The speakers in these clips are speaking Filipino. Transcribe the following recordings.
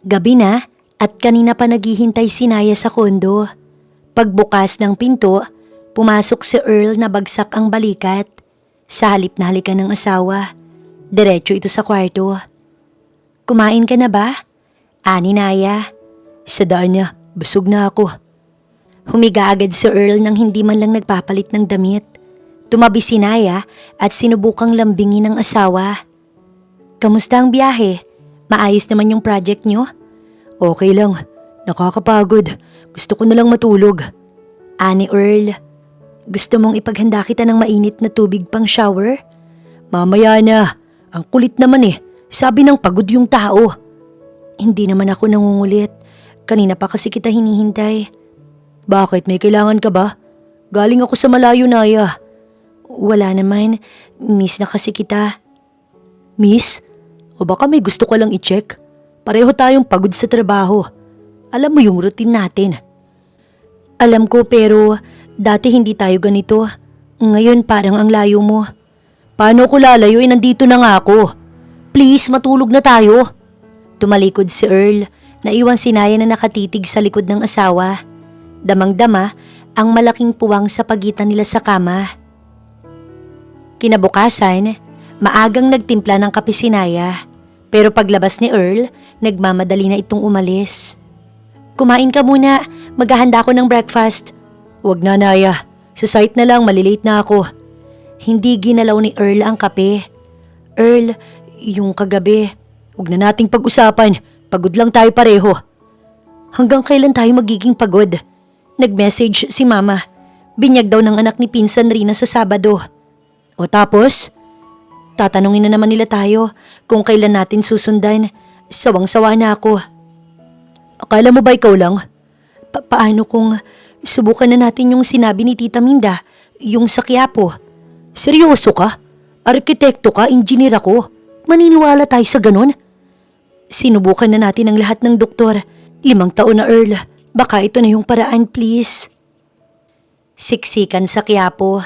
Gabi na at kanina pa naghihintay si Naya sa kondo. Pagbukas ng pinto, pumasok si Earl na bagsak ang balikat. Sa halip na halikan ng asawa, diretso ito sa kwarto. "Kumain ka na ba?" Ani Naya. "Sa daan na, busog na ako." Humiga agad si Earl nang hindi man lang nagpapalit ng damit. Tumabi si Naya at sinubukang lambingin ng asawa. "Kamusta ang biyahe? Maayos naman yung project nyo?" "Okay lang, nakakapagod. Gusto ko na lang matulog." Ani Earl. "Gusto mong ipaghanda kita ng mainit na tubig pang shower?" "Mamaya na, ang kulit naman eh. Sabi ng pagod yung tao." "Hindi naman ako nangungulit. Kanina pa kasi kita hinihintay." "Bakit, may kailangan ka ba? Galing ako sa malayo, Naya." "Wala naman, miss na kasi kita." "Miss? O baka may gusto ka lang i-check? Pareho tayong pagod sa trabaho. Alam mo yung routine natin." "Alam ko pero dati hindi tayo ganito. Ngayon parang ang layo mo." "Paano ko lalayo? Nandito na nga ako. Please, matulog na tayo." Tumalikod si Earl. Naiwan si Naya na nakatitig sa likod ng asawa. Damang-dama ang malaking puwang sa pagitan nila sa kama. Kinabukasan, maagang nagtimpla ng kape si Naya. Pero paglabas ni Earl, nagmamadali na itong umalis. "Kumain ka muna, maghahanda ako ng breakfast." "Wag na, Naya. Sa site na lang, malilate na ako." Hindi ginalaw ni Earl ang kape. "Earl, yung kagabi, wag na nating pag-usapan. Pagod lang tayo pareho." "Hanggang kailan tayo magiging pagod?" Nag-message si Mama. Binyag daw ng anak ni Pinsan Rina sa Sabado. "O tapos?" "Tatanungin na naman nila tayo kung kailan natin susundan. Sawang-sawa na ako." "Akala mo ba ikaw lang?" Paano kung subukan na natin yung sinabi ni Tita Minda, yung sa Quiapo?" "Seryoso ka? Arkitekto ka, engineer ako. Maniniwala tayo sa ganun?" "Sinubukan na natin ang lahat ng doktor. 5 taon na, Earl. Baka ito na yung paraan, please." Siksikan sa Quiapo.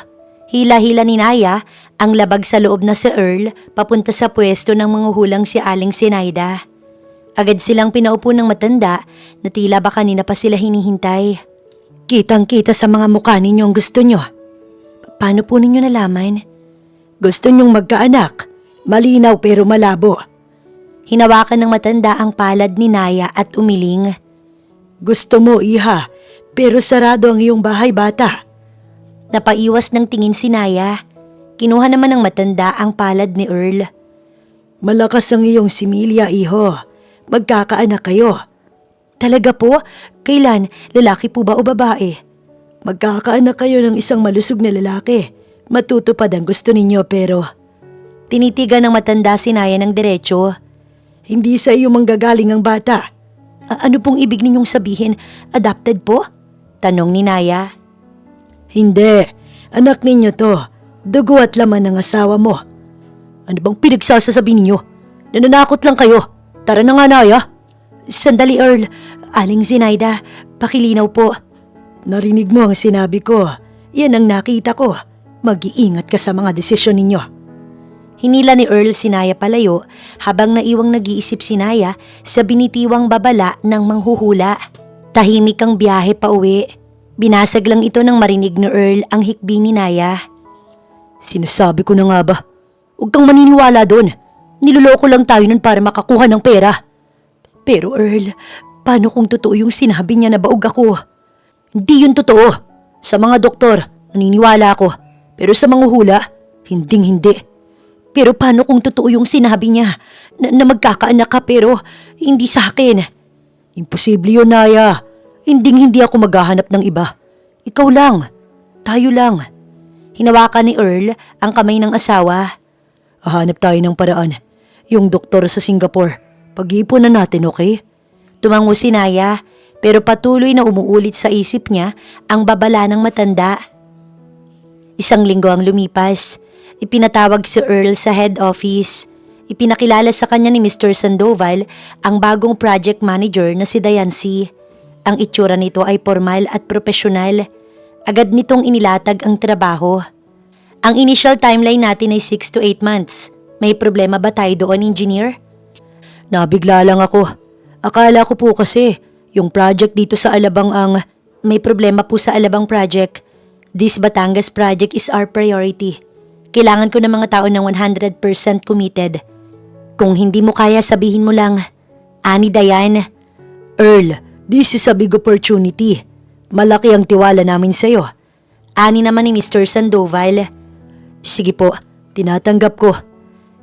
Hila-hila ni Naya ang labag sa loob na si Earl papunta sa pwesto ng manghuhulang si Aling Sinaida. Agad silang pinaupo ng matanda na tila ba kanina pa sila hinihintay. "Kitang-kita sa mga mukha ninyo ang gusto nyo." "Paano po ninyo nalaman?" "Gusto nyong magkaanak. Malinaw pero malabo." Hinawakan ng matanda ang palad ni Naya at umiling. "Gusto mo, iha, pero sarado ang iyong bahay, bata." Napaiwas ng tingin si Naya. Kinuha naman ng matanda ang palad ni Earl. "Malakas ang iyong similya, iho. Magkakaanak kayo." "Talaga po? Kailan? Lalaki po ba o babae?" "Magkakaanak kayo ng isang malusog na lalaki. Matutupad ang gusto ninyo pero..." Tinitigan ng matanda si Naya ng diretso. "Hindi sa iyo manggagaling ang bata." Ano pong ibig ninyong sabihin? Adopted po?" tanong ni Naya. "Hindi. Anak ninyo to. Dugo at laman ng asawa mo." "Ano bang pinagsasasabi ninyo? Nananakot lang kayo. Tara na nga, Naya." "Sandali, Earl. Aling Zinaida, pakilinaw po." "Narinig mo ang sinabi ko. Yan ang nakita ko. Mag-iingat ka sa mga desisyon ninyo." Hinila ni Earl si Naya palayo habang naiwang nag-iisip si Naya sa binitiwang babala ng manghuhula. Tahimik ang biyahe pa uwi. Binasag lang ito nang marinig ni Earl ang hikbi ni Naya. "Sinasabi ko na nga ba? Huwag kang maniniwala doon. Niloloko lang tayo nun para makakuha ng pera." "Pero Earl, paano kung totoo yung sinabi niya na baog ako?" "Hindi yun totoo. Sa mga doktor, naniniwala ako. Pero sa manghuhula, hinding-hindi." "Pero paano kung totoo yung sinabi niya na magkakaanak ka pero hindi sa akin?" "Imposible yun, Naya. Hinding-hindi ako maghahanap ng iba. Ikaw lang. Tayo lang." Hinawakan ni Earl ang kamay ng asawa. "Hahanap tayo ng paraan. Yung doktor sa Singapore. Pag-iipunan natin, okay?" Tumango si Naya pero patuloy na umuulit sa isip niya ang babala ng matanda. 1 linggo ang lumipas. Ipinatawag si Earl sa head office. Ipinakilala sa kanya ni Mr. Sandoval ang bagong project manager na si Dayancy. Ang itsura nito ay formal at profesional. Agad nitong inilatag ang trabaho. "Ang initial timeline natin ay 6 to 8 months. May problema ba tayo doon, engineer?" "Nabigla lang ako. Akala ko po kasi, yung project dito sa Alabang ang... May problema po sa Alabang project. This Batangas project is our priority. Kailangan ko ng mga tao ng 100% committed. Kung hindi mo kaya, sabihin mo lang. Ani Dayan. Earl, this is a big opportunity. Malaki ang tiwala namin sa'yo. Ani naman ni Mr. Sandoval. Sige po, tinatanggap ko.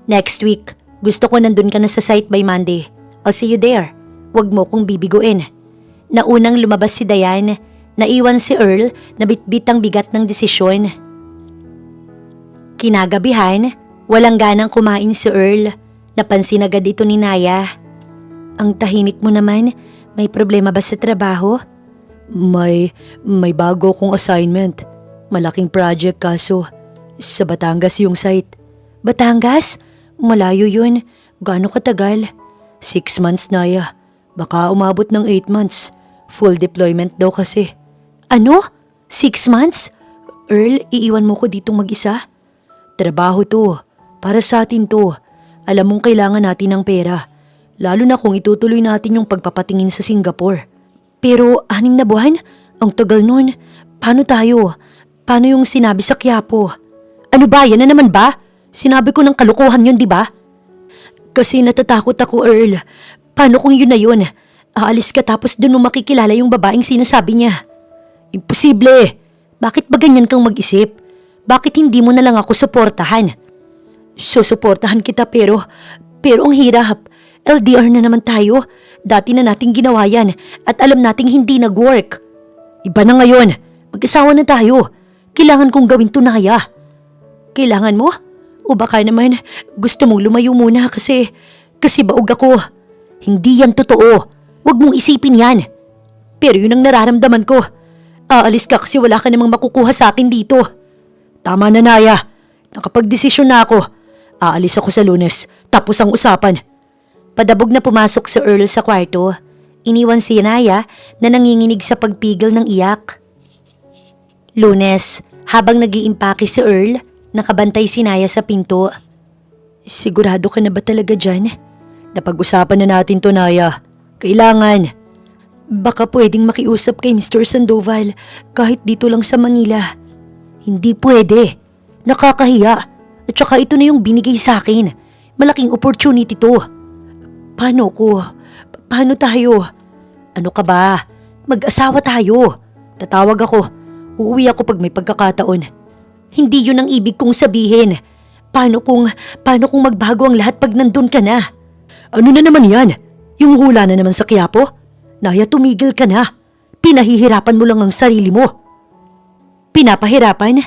Next week, gusto ko nandun ka na sa site by Monday. I'll see you there. Huwag mo kong bibiguin. Naunang lumabas si Dayan, naiwan si Earl na bitbit ang bigat ng desisyon. Kinagabihan, walang ganang kumain si Earl. Napansin agad ito ni Naya. Ang tahimik mo naman, may problema ba sa trabaho? May bago kong assignment. Malaking project kaso. Sa Batangas yung site. Batangas? Malayo yun. Gaano katagal? 6 months, Naya. Baka umabot ng 8 months. Full deployment daw kasi. Ano? 6 months? Earl, iiwan mo ko ditong mag-isa? Trabaho to. Para sa atin to. Alam mong kailangan natin ng pera. Lalo na kung itutuloy natin yung pagpapatingin sa Singapore. Pero 6 na buwan? Ang tagal nun. Paano tayo? Paano yung sinabi sa Quiapo? Ano ba? Yan na naman ba? Sinabi ko ng kalukuhan yun, di ba? Kasi natatakot ako, Earl. Paano kung yun na yun? Aalis ka tapos dun mo makikilala yung babaeng sinasabi niya. Imposible! Bakit ba ganyan kang mag-isip? Bakit hindi mo na lang ako suportahan? Susuportahan kita pero ang hirap. LDR na naman tayo. Dati na nating ginawa yan at alam nating hindi nag-work. Iba na ngayon. Mag-asawa na tayo. Kailangan kong gawin to, Naya. Kailangan mo? O baka naman gusto mong lumayo muna kasi baog ako. Hindi yan totoo. Huwag mong isipin yan. Pero yun ang nararamdaman ko. Aalis ka kasi wala ka namang makukuha sa akin dito. Tama na, Naya. Nakapagdesisyon na ako. Aalis ako sa Lunes. Tapos ang usapan. Padabog na pumasok si Earl sa kwarto. Iniwan si Naya na nanginginig sa pagpigil ng iyak. Lunes, habang nag-iimpake si Earl, nakabantay si Naya sa pinto. Sigurado ka na ba talaga dyan? Napag-usapan na natin to, Naya. Kailangan. Baka pwedeng makiusap kay Mr. Sandoval kahit dito lang sa Manila. Hindi pwede. Nakakahiya. At saka ito na yung binigay sa akin. Malaking opportunity to. Paano ko? Paano tayo? Ano ka ba? Mag-asawa tayo. Tatawag ako. Uuwi ako pag may pagkakataon. Hindi yun ang ibig kong sabihin. Paano kung magbago ang lahat pag nandun ka na? Ano na naman yan? Yung hula na naman sa Quiapo? Naya, tumigil ka na. Pinahihirapan mo lang ang sarili mo. Pinapahirapan?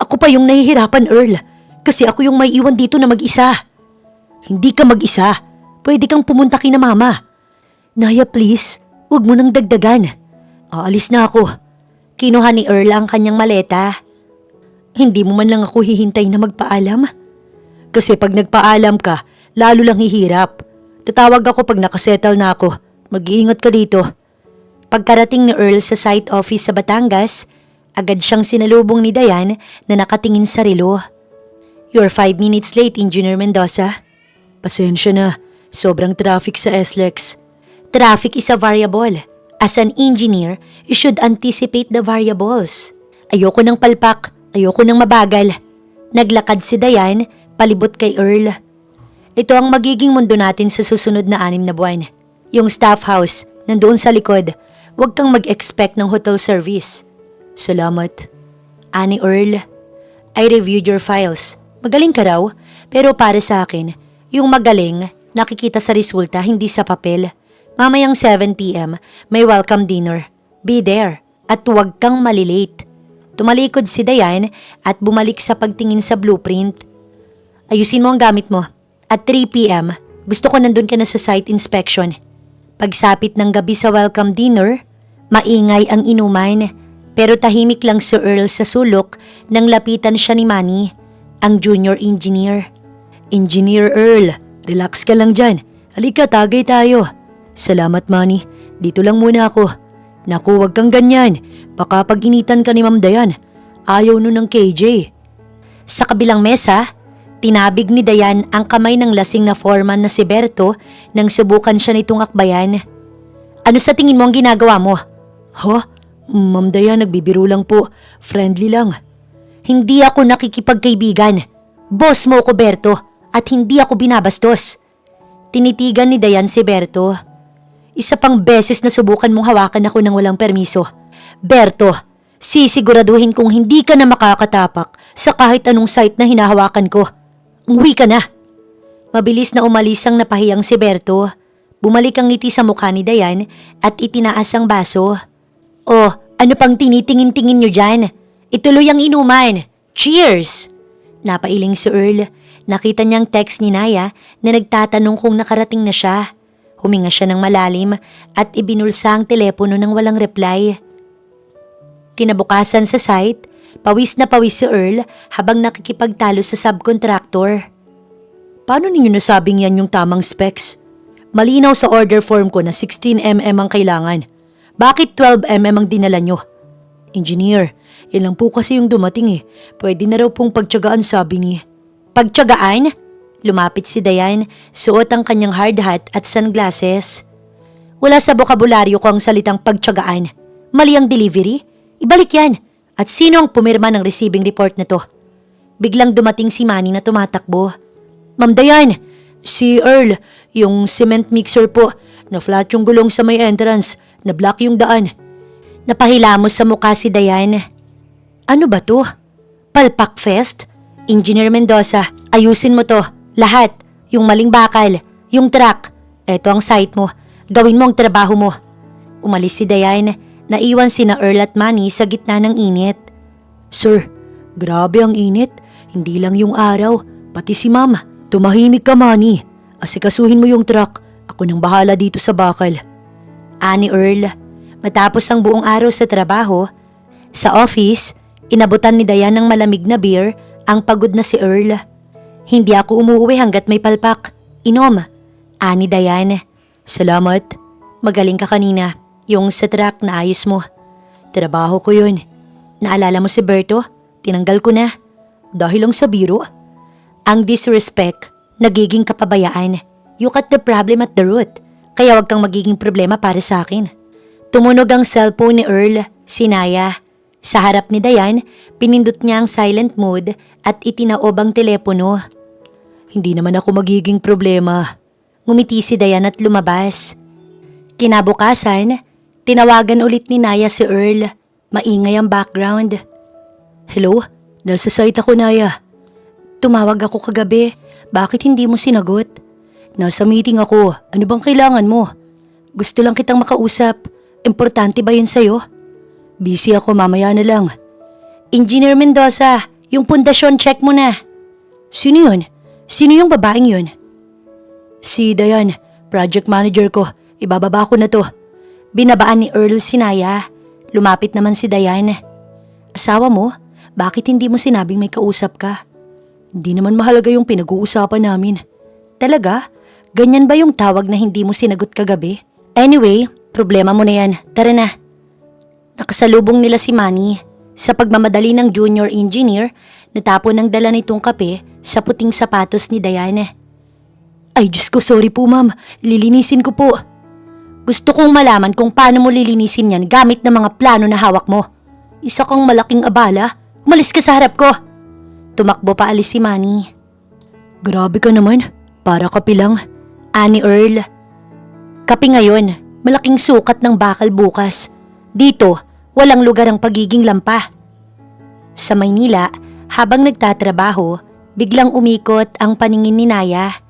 Ako pa yung nahihirapan, Earl. Kasi ako yung may iwan dito na mag-isa. Hindi ka mag-isa. Pwede kang pumunta kina Mama. Naya, please. Huwag mo nang dagdagan. Aalis na ako. Kinuha ni Earl ang kanyang maleta. Hindi mo man lang ako hihintay na magpaalam? Kasi pag nagpaalam ka, lalo lang hihirap. Tatawag ako pag nakasettle na ako. Mag-iingat ka dito. Pagkarating ni Earl sa site office sa Batangas, agad siyang sinalubong ni Dayan na nakatingin sa relo. You're 5 minutes late, Engineer Mendoza. Pasensya na. Sobrang traffic sa SLEX. Traffic is a variable. As an engineer, you should anticipate the variables. Ayoko ng palpak. Ayoko ng mabagal. Naglakad si Dayan, palibot kay Earl. Ito ang magiging mundo natin sa susunod na 6 na buwan. Yung staff house, nandoon sa likod. Huwag kang mag-expect ng hotel service. Salamat. Ani Earl, I reviewed your files. Magaling ka raw, pero para sa akin, yung magaling, nakikita sa resulta, hindi sa papel. Mamayang 7 p.m., may welcome dinner. Be there, at huwag kang malilate. Tumalikod si Dayan at bumalik sa pagtingin sa blueprint. Ayusin mo ang gamit mo. At 3 p.m., gusto ko nandun ka na sa site inspection. Pagsapit ng gabi sa welcome dinner, maingay ang inuman. Pero tahimik lang si Earl sa sulok nang lapitan siya ni Manny, ang junior engineer. Engineer Earl, relax ka lang dyan. Halika, tagay tayo. Salamat, Manny. Dito lang muna ako. Naku, wag kang ganyan. Baka pag initan ka ni Ma'am Dayan, ayaw nun ng KJ. Sa kabilang mesa, tinabig ni Dayan ang kamay ng lasing na foreman na si Berto nang subukan siya nitong akbayan. Ano sa tingin mo ang ginagawa mo? Ma'am Dayan, nagbibiro lang po. Friendly lang. Hindi ako nakikipagkaibigan. Boss mo ako, Berto, at hindi ako binabastos. Tinitigan ni Dayan si Berto. Isa pang beses na subukan mong hawakan ako ng walang permiso. Berto, sisiguraduhin kong hindi ka na makakatapak sa kahit anong site na hinahawakan ko. Umuwi ka na. Mabilis na umalis ang napahiyang si Berto. Bumalik ang ngiti sa mukha ni Dayan at itinaas ang baso. Oh, ano pang tinitingin-tingin nyo dyan? Ituloy ang inuman. Cheers! Napailing si Earl. Nakita niyang text ni Naya na nagtatanong kung nakarating na siya. Huminga siya ng malalim at ibinulsa ang telepono nang walang reply. Kinabukasan sa site, pawis na pawis si Earl habang nakikipagtalo sa subcontractor. Paano ninyo nasabing yan yung tamang specs? Malinaw sa order form ko na 16mm ang kailangan. Bakit 12mm ang dinala nyo? Engineer, yan lang po kasi yung dumating eh. Pwede na raw pong pagtyagaan, sabi ni. Pagtyagaan? Lumapit si Dayan, suot ang kanyang hard hat at sunglasses. Wala sa bokabularyo ko ang salitang pagtyagaan. Mali ang delivery? Ibalik yan. At sino ang pumirma ng receiving report na to? Biglang dumating si Manny na tumatakbo. Ma'am Dayan, si Earl, yung cement mixer po. Na-flat yung gulong sa may entrance. Na-block yung daan. Napahilamos sa mukha si Dayan. Ano ba to? Palpak Fest? Engineer Mendoza, ayusin mo to. Lahat. Yung maling bakal. Yung truck. Eto ang site mo. Gawin mo ang trabaho mo. Umalis si Dayan. Naiwan sina Earl at Manny sa gitna ng init. Sir, grabe ang init. Hindi lang yung araw. Pati si Mama. Tumahimik ka, Manny. Asikasuhin mo yung truck. Ako nang bahala dito sa bakal. Ani Earl. Matapos ang buong araw sa trabaho, sa office, inabutan ni Dayan ng malamig na beer ang pagod na si Earl. Hindi ako umuwi hanggat may palpak. Inom. Ani Dayan. Salamat. Magaling ka kanina. Yung sa truck na ayos mo. Trabaho ko yun. Naalala mo si Berto? Tinanggal ko na. Dahil lang sa biro. Ang disrespect, nagiging kapabayaan. You cut the problem at the root. Kaya wag kang magiging problema para sa akin. Tumunog ang cellphone ni Earl, si Naya. Sa harap ni Dayan, pinindot niya ang silent mode at itinaob ang telepono. Hindi naman ako magiging problema. Ngumiti si Dayan at lumabas. Kinabukasan, tinawagan ulit ni Naya si Earl. Maingay ang background. Hello? Nasa site ako, Naya. Tumawag ako kagabi. Bakit hindi mo sinagot? Nasa meeting ako. Ano bang kailangan mo? Gusto lang kitang makausap. Importante ba yun sa'yo? Busy ako, mamaya na lang. Engineer Mendoza, yung pundasyon check mo na. Sino yun? Sino yung babaeng yun? Si Dayan, project manager ko. Ibababa ko na to. Binabaan ni Earl si Naya. Lumapit naman si Dayan. Asawa mo? Bakit hindi mo sinabing may kausap ka? Hindi naman mahalaga yung pinag-uusapan namin. Talaga? Ganyan ba yung tawag na hindi mo sinagot kagabi? Anyway, problema mo na yan. Tara na. Nakasalubong nila si Manny. Sa pagmamadali ng junior engineer, natapon ang dala nitong kape sa puting sapatos ni Diane. Ay Diyos ko, sorry po ma'am. Lilinisin ko po. Gusto kong malaman kung paano mo lilinisin yan gamit ng mga plano na hawak mo. Isa kang malaking abala. Umalis ka sa harap ko. Tumakbo pa alis si Manny. Grabe ka naman. Para kape lang. Ani Earl. Kape ngayon. Malaking sukat ng bakal bukas. Dito, walang lugar ang pagiging lampa. Sa Maynila, habang nagtatrabaho, biglang umikot ang paningin ni Naya.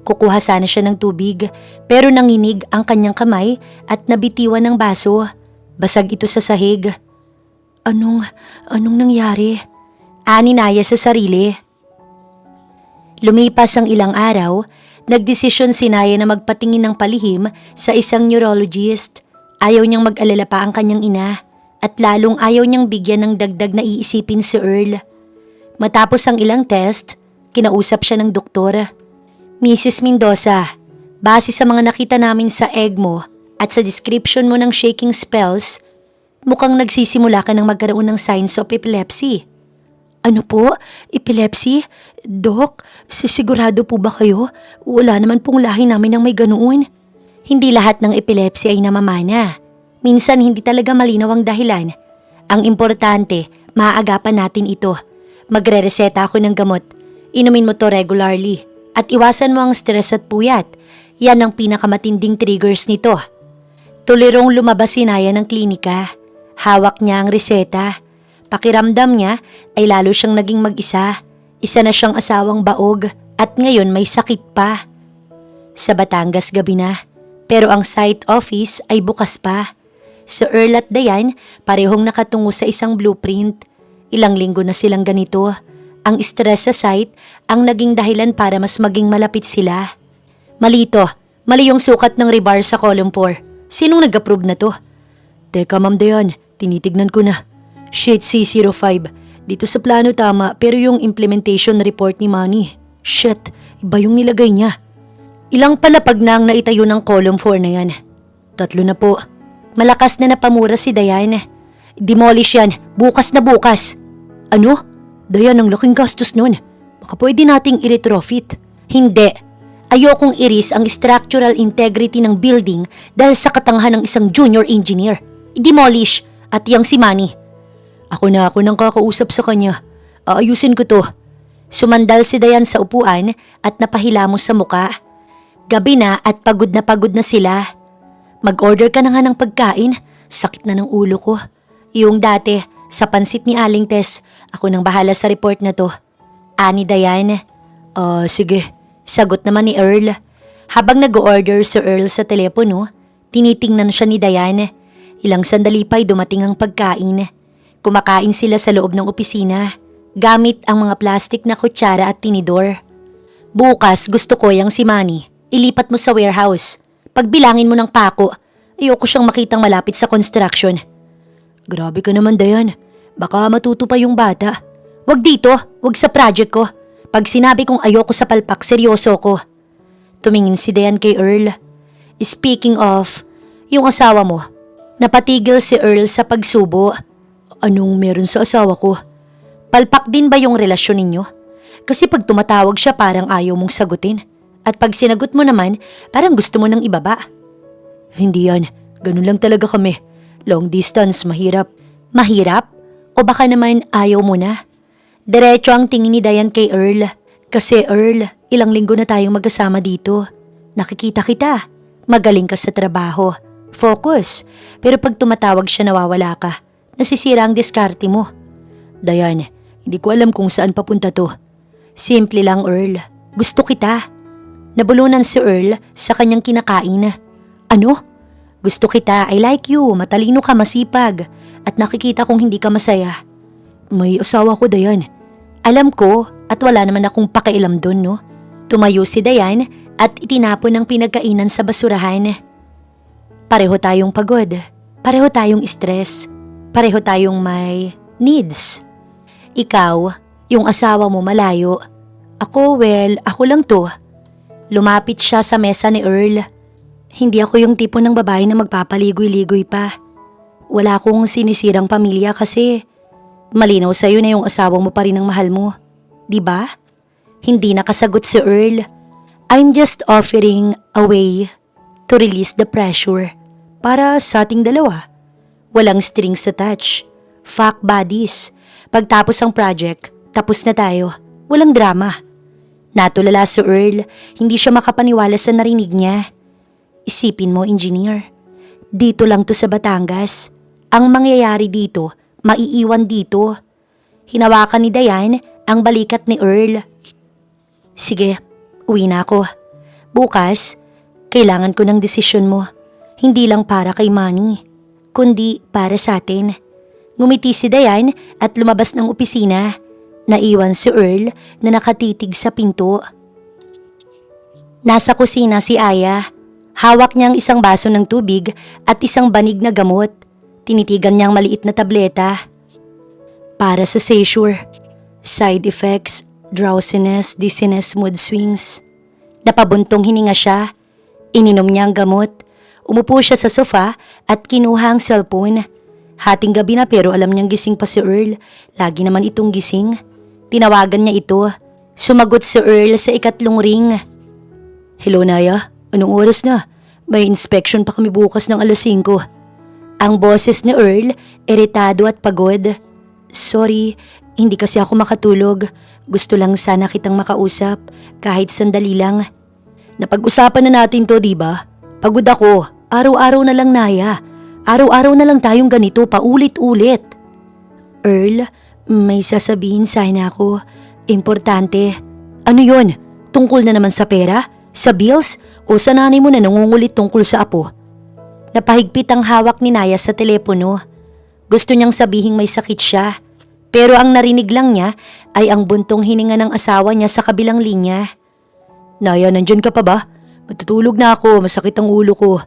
Kukuha sana siya ng tubig, pero nanginig ang kanyang kamay at nabitiwan ng baso. Basag ito sa sahig. Anong nangyari? Ani Naya sa sarili. Lumipas ang ilang araw, nagdesisyon si Naya na magpatingin ng palihim sa isang neurologist. Ayaw niyang mag-alala pa ang kanyang ina at lalong ayaw niyang bigyan ng dagdag na iisipin si Earl. Matapos ang ilang test, kinausap siya ng doktor. Mrs. Mendoza, base sa mga nakita namin sa egg mo at sa description mo ng shaking spells, mukhang nagsisimula ka ng magkaroon ng signs of epilepsy. Ano po? Epilepsy? Dok, sigurado po ba kayo? Wala naman pong lahi namin ng may ganoon. Hindi lahat ng epilepsy ay namamana. Minsan hindi talaga malinaw ang dahilan. Ang importante, maaagapan natin ito. Magre-reseta ako ng gamot. Inumin mo to regularly. At iwasan mo ang stress at puyat. Yan ang pinakamatinding triggers nito. Tulirong lumabas si Naya ng klinika. Hawak niya ang reseta. Pakiramdam niya ay lalo siyang naging mag-isa. Isa na siyang asawang baog at ngayon may sakit pa. Sa Batangas gabi na, pero ang site office ay bukas pa. Si Earl at Dayan parehong nakatungo sa isang blueprint. Ilang linggo na silang ganito. Ang stress sa site ang naging dahilan para mas maging malapit sila. Malito, mali yung sukat ng rebar sa column 4. Sinong nag-approve na to? Teka Ma'am Dayan, tinitignan ko na. Sheet C05. Dito sa plano tama pero yung implementation report ni Manny. Shit, iba yung nilagay niya. Ilang palapag na ang naitayo ng column 4 na yan? 3 na po. Malakas na napamura si Dayan. Demolish yan, bukas na bukas. Ano? Dayan, ang laking gastos nun. Baka pwede nating i-retrofit. Hindi. Ayokong iris ang structural integrity ng building dahil sa katanghan ng isang junior engineer. I-demolish at yang si Manny. Ako nang kakausap sa kanya. Aayusin ko to. Sumandal si Dayan sa upuan at napahilamos sa muka. Gabi na at pagod na sila. Mag-order ka na nga ng pagkain. Sakit na ng ulo ko. Yung dati, sa pansit ni Aling Tess, ako nang bahala sa report na to. Ani Dayan. Sige. Sagot naman ni Earl. Habang nag-order si Earl sa telepono, tinitingnan siya ni Dayan. Ilang sandali pa'y dumating ang pagkain. Kumakain sila sa loob ng opisina, gamit ang mga plastic na kutsara at tinidor. Bukas gusto ko yang si Manny. Ilipat mo sa warehouse. Pagbilangin mo ng pako, ayoko siyang makitang malapit sa construction. Grabe ka naman Dayan, baka matuto pa yung bata. Wag dito, wag sa project ko. Pag sinabi kong ayoko sa palpak, seryoso ko. Tumingin si Dayan kay Earl. Speaking of, yung asawa mo, napatigil si Earl sa pagsubo. Anong meron sa asawa ko? Palpak din ba yung relasyon ninyo? Kasi pag tumatawag siya parang ayaw mong sagutin. At pag sinagot mo naman, parang gusto mo nang ibaba. Hindi yan. Ganun lang talaga kami. Long distance, mahirap. Mahirap? O baka naman ayaw mo na? Diretso ang tingin ni Dayan kay Earl. Kasi Earl, ilang linggo na tayong magkasama dito. Nakikita kita. Magaling ka sa trabaho. Focus. Pero pag tumatawag siya nawawala ka. Nasisira ang diskarte mo. Dayan, hindi ko alam kung saan papunta to. Simple lang Earl. Gusto kita. Nabulunan si Earl sa kanyang kinakain. Ano? Gusto kita, I like you, matalino ka, masipag. At nakikita kong hindi ka masaya. May asawa ko Dayan. Alam ko at wala naman akong pakialam dun no. Tumayo si Dayan at itinapon ang pinagkainan sa basurahan. Pareho tayong pagod. Pareho tayong stress. Pareho tayong may needs. Ikaw, yung asawa mo malayo. Ako, ako lang to. Lumapit siya sa mesa ni Earl. Hindi ako yung tipo ng babae na magpapaligoy-ligoy pa. Wala akong sinisirang pamilya kasi malinaw sa'yo na yung asawa mo pa rin ang mahal mo. Diba? Hindi nakasagot si Earl. I'm just offering a way to release the pressure para sa ating dalawa. Walang strings attached. Fuck buddies. Pagtapos ang project, tapos na tayo. Walang drama. Natulala si Earl, hindi siya makapaniwala sa narinig niya. Isipin mo, engineer. Dito lang to sa Batangas. Ang mangyayari dito, maiiwan dito. Hinawakan ni Dayan ang balikat ni Earl. Sige, uwi na ako. Bukas, kailangan ko ng desisyon mo. Hindi lang para kay Manny, kundi para sa atin. Ngumiti si Dayan at lumabas ng opisina. Naiwan si Earl na nakatitig sa pinto. Nasa kusina si Aya. Hawak niya ang isang baso ng tubig at isang banig na gamot. Tinitigan niya ang maliit na tableta. Para sa seizure. Side effects, drowsiness, dizziness, mood swings. Napabuntong hininga siya. Ininom niya ang gamot. Umupo siya sa sofa at kinuha ang cellphone. Hating gabi na pero alam niyang gising pa si Earl. Lagi naman itong gising. Tinawagan niya ito. Sumagot si Earl sa ikatlong ring. Hello Naya, anong oras na? May inspection pa kami bukas ng 5:00. Ang boses ni Earl, iritado at pagod. Sorry, hindi kasi ako makatulog. Gusto lang sana kitang makausap, kahit sandali lang. Napag-usapan na natin to, diba? Pagod ako. Araw-araw na lang, Naya. Araw-araw na lang tayong ganito, paulit-ulit. Earl, may sasabihin sana ako. Importante. Ano yon? Tungkol na naman sa pera? Sa bills? O sa nanay mo na nangungulit tungkol sa apo? Napahigpit ang hawak ni Naya sa telepono. Gusto niyang sabihing may sakit siya. Pero ang narinig lang niya ay ang buntong hininga ng asawa niya sa kabilang linya. Naya, nandyan ka pa ba? Matutulog na ako, masakit ang ulo ko.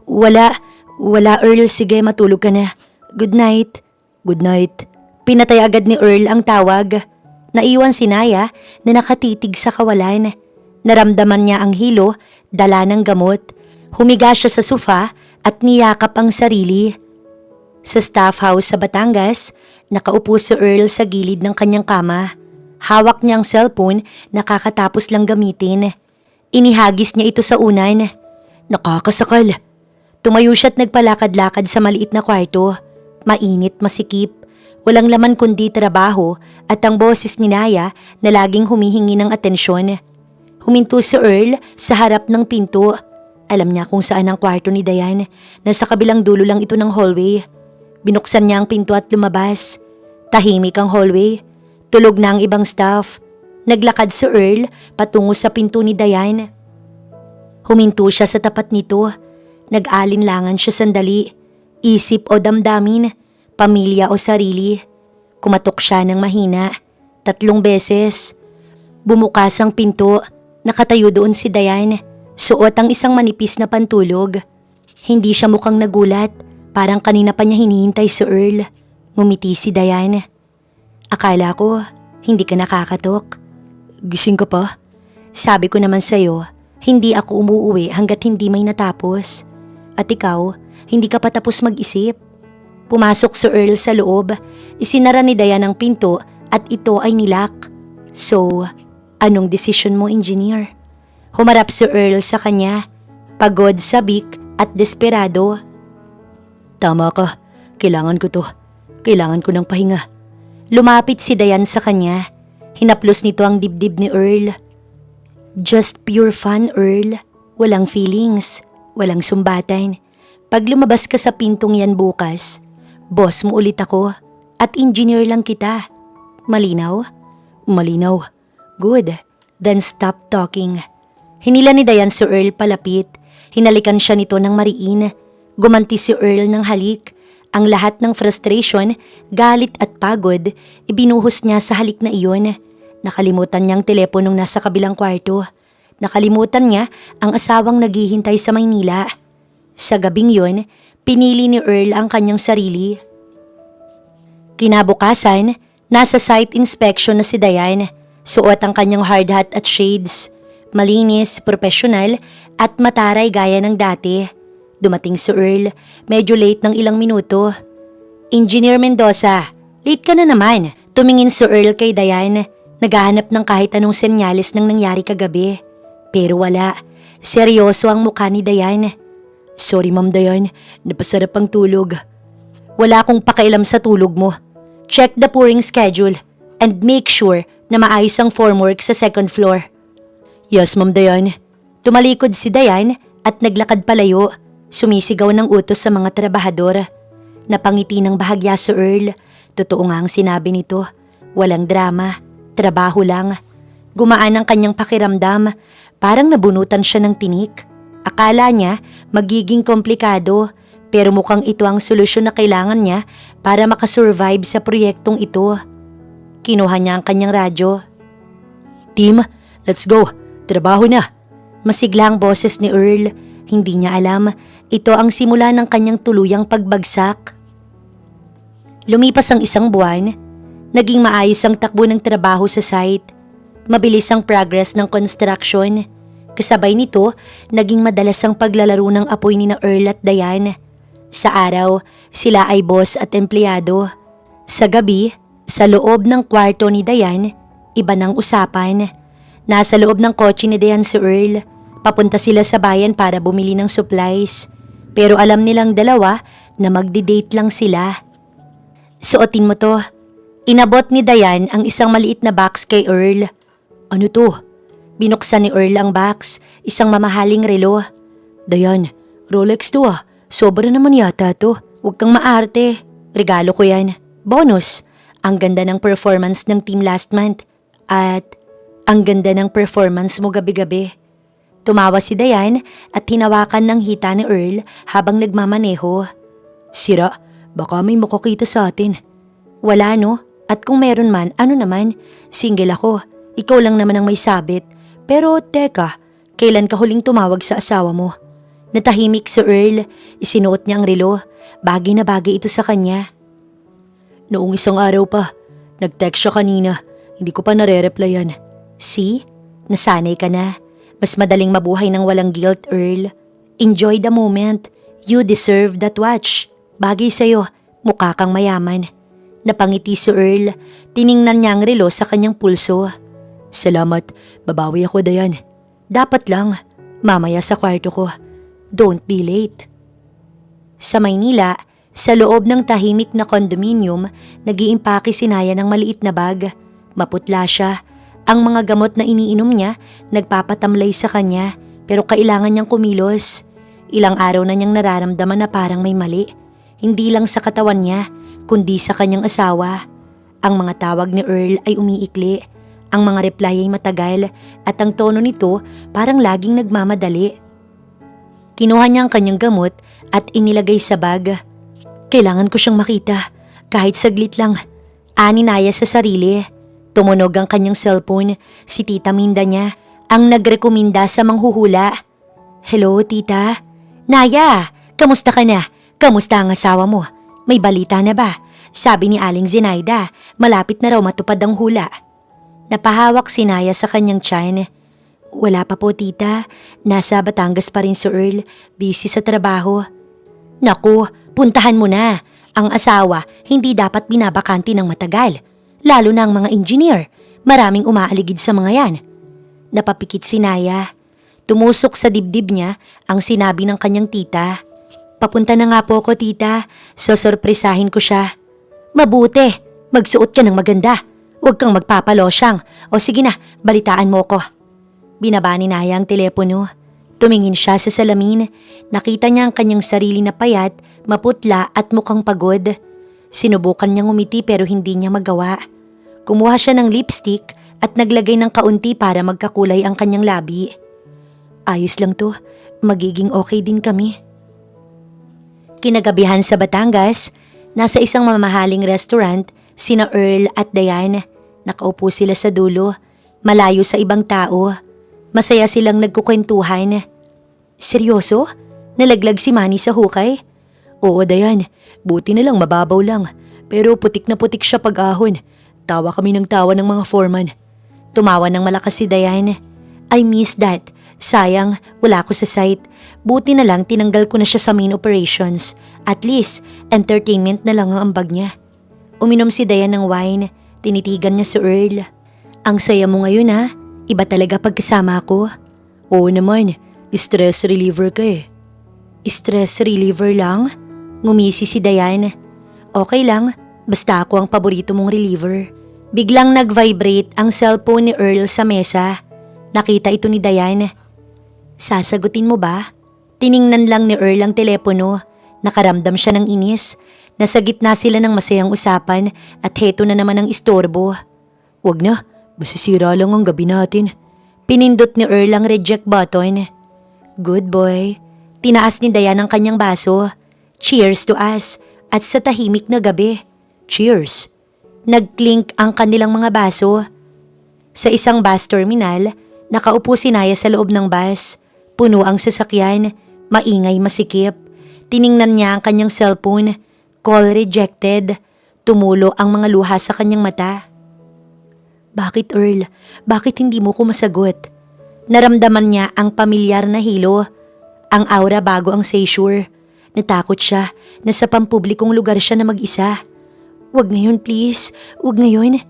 Wala Earl, sige matulog ka na. Good night. Good night. Pinatay agad ni Earl ang tawag. Naiwan si Naya na nakatitig sa kawalan. Naramdaman niya ang hilo, dala ng gamot. Humiga siya sa sofa at niyakap ang sarili. Sa staff house sa Batangas, nakaupo si Earl sa gilid ng kanyang kama. Hawak niya ang cellphone na kakatapos lang gamitin. Inihagis niya ito sa unan. Nakakasakal. Tumayo siya at nagpalakad-lakad sa maliit na kwarto. Mainit, masikip. Walang laman kundi trabaho at ang boses ni Naya na laging humihingi ng atensyon. Huminto si Earl sa harap ng pinto. Alam niya kung saan ang kwarto ni Diane. Nasa kabilang dulo lang ito ng hallway. Binuksan niya ang pinto at lumabas. Tahimik ang hallway. Tulog na ang ibang staff. Naglakad si Earl patungo sa pinto ni Diane. Huminto siya sa tapat nito. Nag-alinlangan siya sandali. Isip o damdamin, pamilya o sarili. Kumatok siya ng mahina. 3 beses. Bumukas ang pinto. Nakatayo doon si Diane. Suot ang isang manipis na pantulog. Hindi siya mukhang nagulat. Parang kanina pa niya hinihintay si Earl. Ngumiti si Diane. Akala ko, hindi ka nakakatok. Gising ka pa? Sabi ko naman sa'yo, hindi ako umuuwi hanggat hindi may natapos. At ikaw, hindi ka pa tapos mag-isip. Pumasok si Earl sa loob. Isinara ni Diane ang pinto at ito ay nilak. So, anong desisyon mo, engineer? Humarap si Earl sa kanya. Pagod, sabik at desperado. Tama ka. Kailangan ko to. Kailangan ko ng pahinga. Lumapit si Diane sa kanya. Hinaplos nito ang dibdib ni Earl. Just pure fun, Earl. Walang feelings. Walang sumbatan. Pag lumabas ka sa pintong yan bukas, boss mo ulit ako at engineer lang kita. Malinaw? Malinaw. Good. Then stop talking. Hinila ni Diane si Earl palapit. Hinalikan siya nito ng mariin. Gumanti si Earl ng halik. Ang lahat ng frustration, galit at pagod, ibinuhos niya sa halik na iyon. Nakalimutan niya ang teleponong nasa kabilang kwarto. Nakalimutan niya ang asawang naghihintay sa Maynila. Sa gabing yun, pinili ni Earl ang kanyang sarili. Kinabukasan, nasa site inspection na si Diane. Suot ang kanyang hard hat at shades. Malinis, profesional at mataray gaya ng dati. Dumating si Earl, medyo late ng ilang minuto. Engineer Mendoza, late ka na naman. Tumingin si Earl kay Diane. Naghahanap ng kahit anong senyales ng nangyari kagabi. Pero wala. Seryoso ang mukha ni Diane. Sorry Ma'am Diane, napasarap ang tulog. Wala akong pakialam sa tulog mo. Check the pouring schedule and make sure na maayos ang formwork sa second floor. Yes Ma'am Diane. Tumalikod si Diane at naglakad palayo. Sumisigaw ng utos sa mga trabahador. Napangiti ng bahagya si Earl. Totoo nga ang sinabi nito. Walang drama. Trabaho lang. Gumaan ang kanyang pakiramdam. Parang nabunutan siya ng tinik. Akala niya magiging komplikado. Pero mukhang ito ang solusyon na kailangan niya para makasurvive sa proyektong ito. Kinuha niya ang kanyang radyo. Team, let's go. Trabaho na. Masigla ang boses ni Earl. Hindi niya alam, ito ang simula ng kanyang tuluyang pagbagsak. Lumipas ang 1 buwan, naging maayos ang takbo ng trabaho sa site. Mabilis ang progress ng construction. Kasabay nito, naging madalas ang paglalaro ng apoy ni na Earl at Diane. Sa araw, sila ay boss at empleyado. Sa gabi, sa loob ng kwarto ni Diane, iba ng usapan. Nasa loob ng kotse ni Diane si Earl. Papunta sila sa bayan para bumili ng supplies. Pero alam nilang dalawa na magdi-date lang sila. Suotin mo to. Inabot ni Dayan ang isang maliit na box kay Earl. Ano to? Binuksan ni Earl ang box, isang mamahaling relo. Dayan, Rolex to ah. Sobra naman yata to. Huwag kang maarte. Regalo ko yan. Bonus. Ang ganda ng performance ng team last month. At ang ganda ng performance mo gabi-gabi. Tumawa si Dayan at hinawakan ng hita ni Earl habang nagmamaneho. Sira, baka may makakita sa atin. Wala no? At kung meron man, ano naman? Single ako. Ikaw lang naman ang may sabit. Pero teka, kailan ka huling tumawag sa asawa mo? Natahimik si Earl. Isinuot niya ang relo. Bagay na bagay ito sa kanya. Noong isang araw pa. Nag-text siya kanina. Hindi ko pa nare-replyan. See? Nasanay ka na. Mas madaling mabuhay ng walang guilt, Earl. Enjoy the moment. You deserve that watch. Bagay sa'yo. Mukha kang mayaman. Napangiti si Earl. Tiningnan niya ang relo sa kanyang pulso. Salamat. Babawi ako, Dayan. Dapat lang. Mamaya sa kwarto ko. Don't be late. Sa Maynila, sa loob ng tahimik na condominium, nag-iimpake si Naya ng maliit na bag. Maputla siya. Ang mga gamot na iniinom niya, nagpapatamlay sa kanya, pero kailangan niyang kumilos. Ilang araw na niyang nararamdaman na parang may mali. Hindi lang sa katawan niya, kundi sa kanyang asawa. Ang mga tawag ni Earl ay umiikli. Ang mga reply ay matagal at ang tono nito parang laging nagmamadali. Kinuha niya ang kanyang gamot at inilagay sa bag. Kailangan ko siyang makita, kahit saglit lang. Ani Naya sa sarili. Tumunog ang kanyang cellphone. Si Tita Minda niya ang nagrekomenda sa manghuhula. Hello, Tita. Naya, kamusta ka na? Kamusta ang asawa mo? May balita na ba? Sabi ni Aling Zenaida, malapit na raw matupad ang hula. Napahawak si Naya sa kanyang tiyan. Wala pa po, Tita. Nasa Batangas pa rin si Earl. Busy sa trabaho. Naku, puntahan mo na. Ang asawa, hindi dapat binabakanti ng matagal. Lalo na ang mga engineer. Maraming umaaligid sa mga yan. Napapikit si Naya. Tumusok sa dibdib niya ang sinabi ng kanyang tita. Papunta na nga po ako, Tita. Sosorpresahin ko siya. Mabuti. Magsuot ka ng maganda. Huwag kang magpapalosyang. O sige na, balitaan mo ko. Binaba ni Naya ang telepono. Tumingin siya sa salamin. Nakita niya ang kanyang sarili na payat, maputla at mukhang pagod. Sinubukan niyang umiti pero hindi niya magawa. Kumuha siya ng lipstick at naglagay ng kaunti para magkakulay ang kanyang labi. Ayos lang to, magiging okay din kami. Kinagabihan sa Batangas, nasa isang mamahaling restaurant, sina Earl at Dayan. Nakaupo sila sa dulo, malayo sa ibang tao. Masaya silang nagkukwentuhan. Seryoso? Nalaglag si Manny sa hukay? Oo, Dayan. Buti na lang mababaw lang. Pero putik na putik siya pag-ahon. Tawa kami ng tawa ng mga foreman. Tumawa ng malakas si Dayan. I miss that. Sayang, wala ako sa site. Buti na lang tinanggal ko na siya sa main operations. At least, entertainment na lang ang ambag niya. Uminom si Dayan ng wine. Tinitigan niya si Earl. Ang saya mo ngayon ha? Iba talaga pagkasama ko. Oo naman, stress reliever ka eh. Stress reliever lang? Ngumisi si Dayan. Okay lang, basta ako ang paborito mong reliever. Biglang nag-vibrate ang cellphone ni Earl sa mesa. Nakita ito ni Dayan. Sasagutin mo ba? Tiningnan lang ni Earl ang telepono. Nakaramdam siya ng inis. Nasa gitna sila ng masayang usapan at heto na naman ang istorbo. Wag na, masisira lang ang gabi natin. Pinindot ni Earl ang reject button. Good boy. Tinaas ni Dayan ang kanyang baso. Cheers to us at sa tahimik na gabi. Cheers. Nag-clink ang kanilang mga baso. Sa isang bus terminal, nakaupo si Naya sa loob ng bus. Puno ang sasakyan, maingay masikip. Tiningnan niya ang kanyang cellphone. Call rejected. Tumulo ang mga luha sa kanyang mata. Bakit Earl? Bakit hindi mo ko masagot? Naramdaman niya ang pamilyar na hilo. Ang aura bago ang seizure. Natakot siya na sa pampublikong lugar siya na mag-isa. Wag ngayon please, wag ngayon.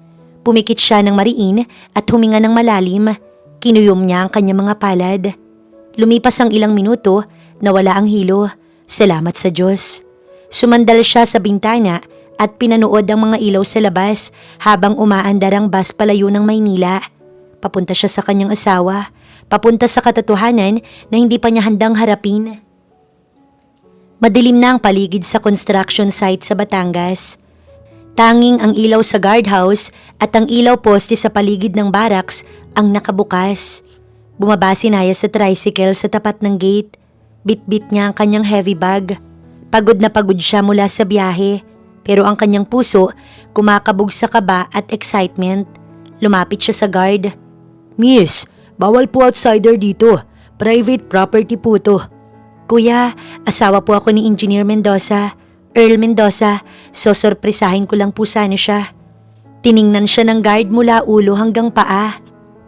Pumikit siya ng mariin at huminga ng malalim. Kinuyom niya ang kanyang mga palad. Lumipas ang ilang minuto, nawala ang hilo. Salamat sa Diyos. Sumandal siya sa bintana at pinanood ang mga ilaw sa labas habang umaandar ang bus palayo ng Maynila. Papunta siya sa kanyang asawa, papunta sa katotohanan na hindi pa niya handang harapin. Madilim na ang paligid sa construction site sa Batangas. Tanging ang ilaw sa guardhouse at ang ilaw poste sa paligid ng barracks ang nakabukas. Bumaba si Naya sa tricycle sa tapat ng gate. Bit-bit niya ang kanyang heavy bag. Pagod na pagod siya mula sa biyahe, pero ang kanyang puso kumakabog sa kaba at excitement. Lumapit siya sa guard. "Miss, bawal po outsider dito. Private property po to." "Kuya, asawa po ako ni Engineer Mendoza. Earl Mendoza, so sorpresahin ko lang po sana siya." Tiningnan siya ng guard mula ulo hanggang paa.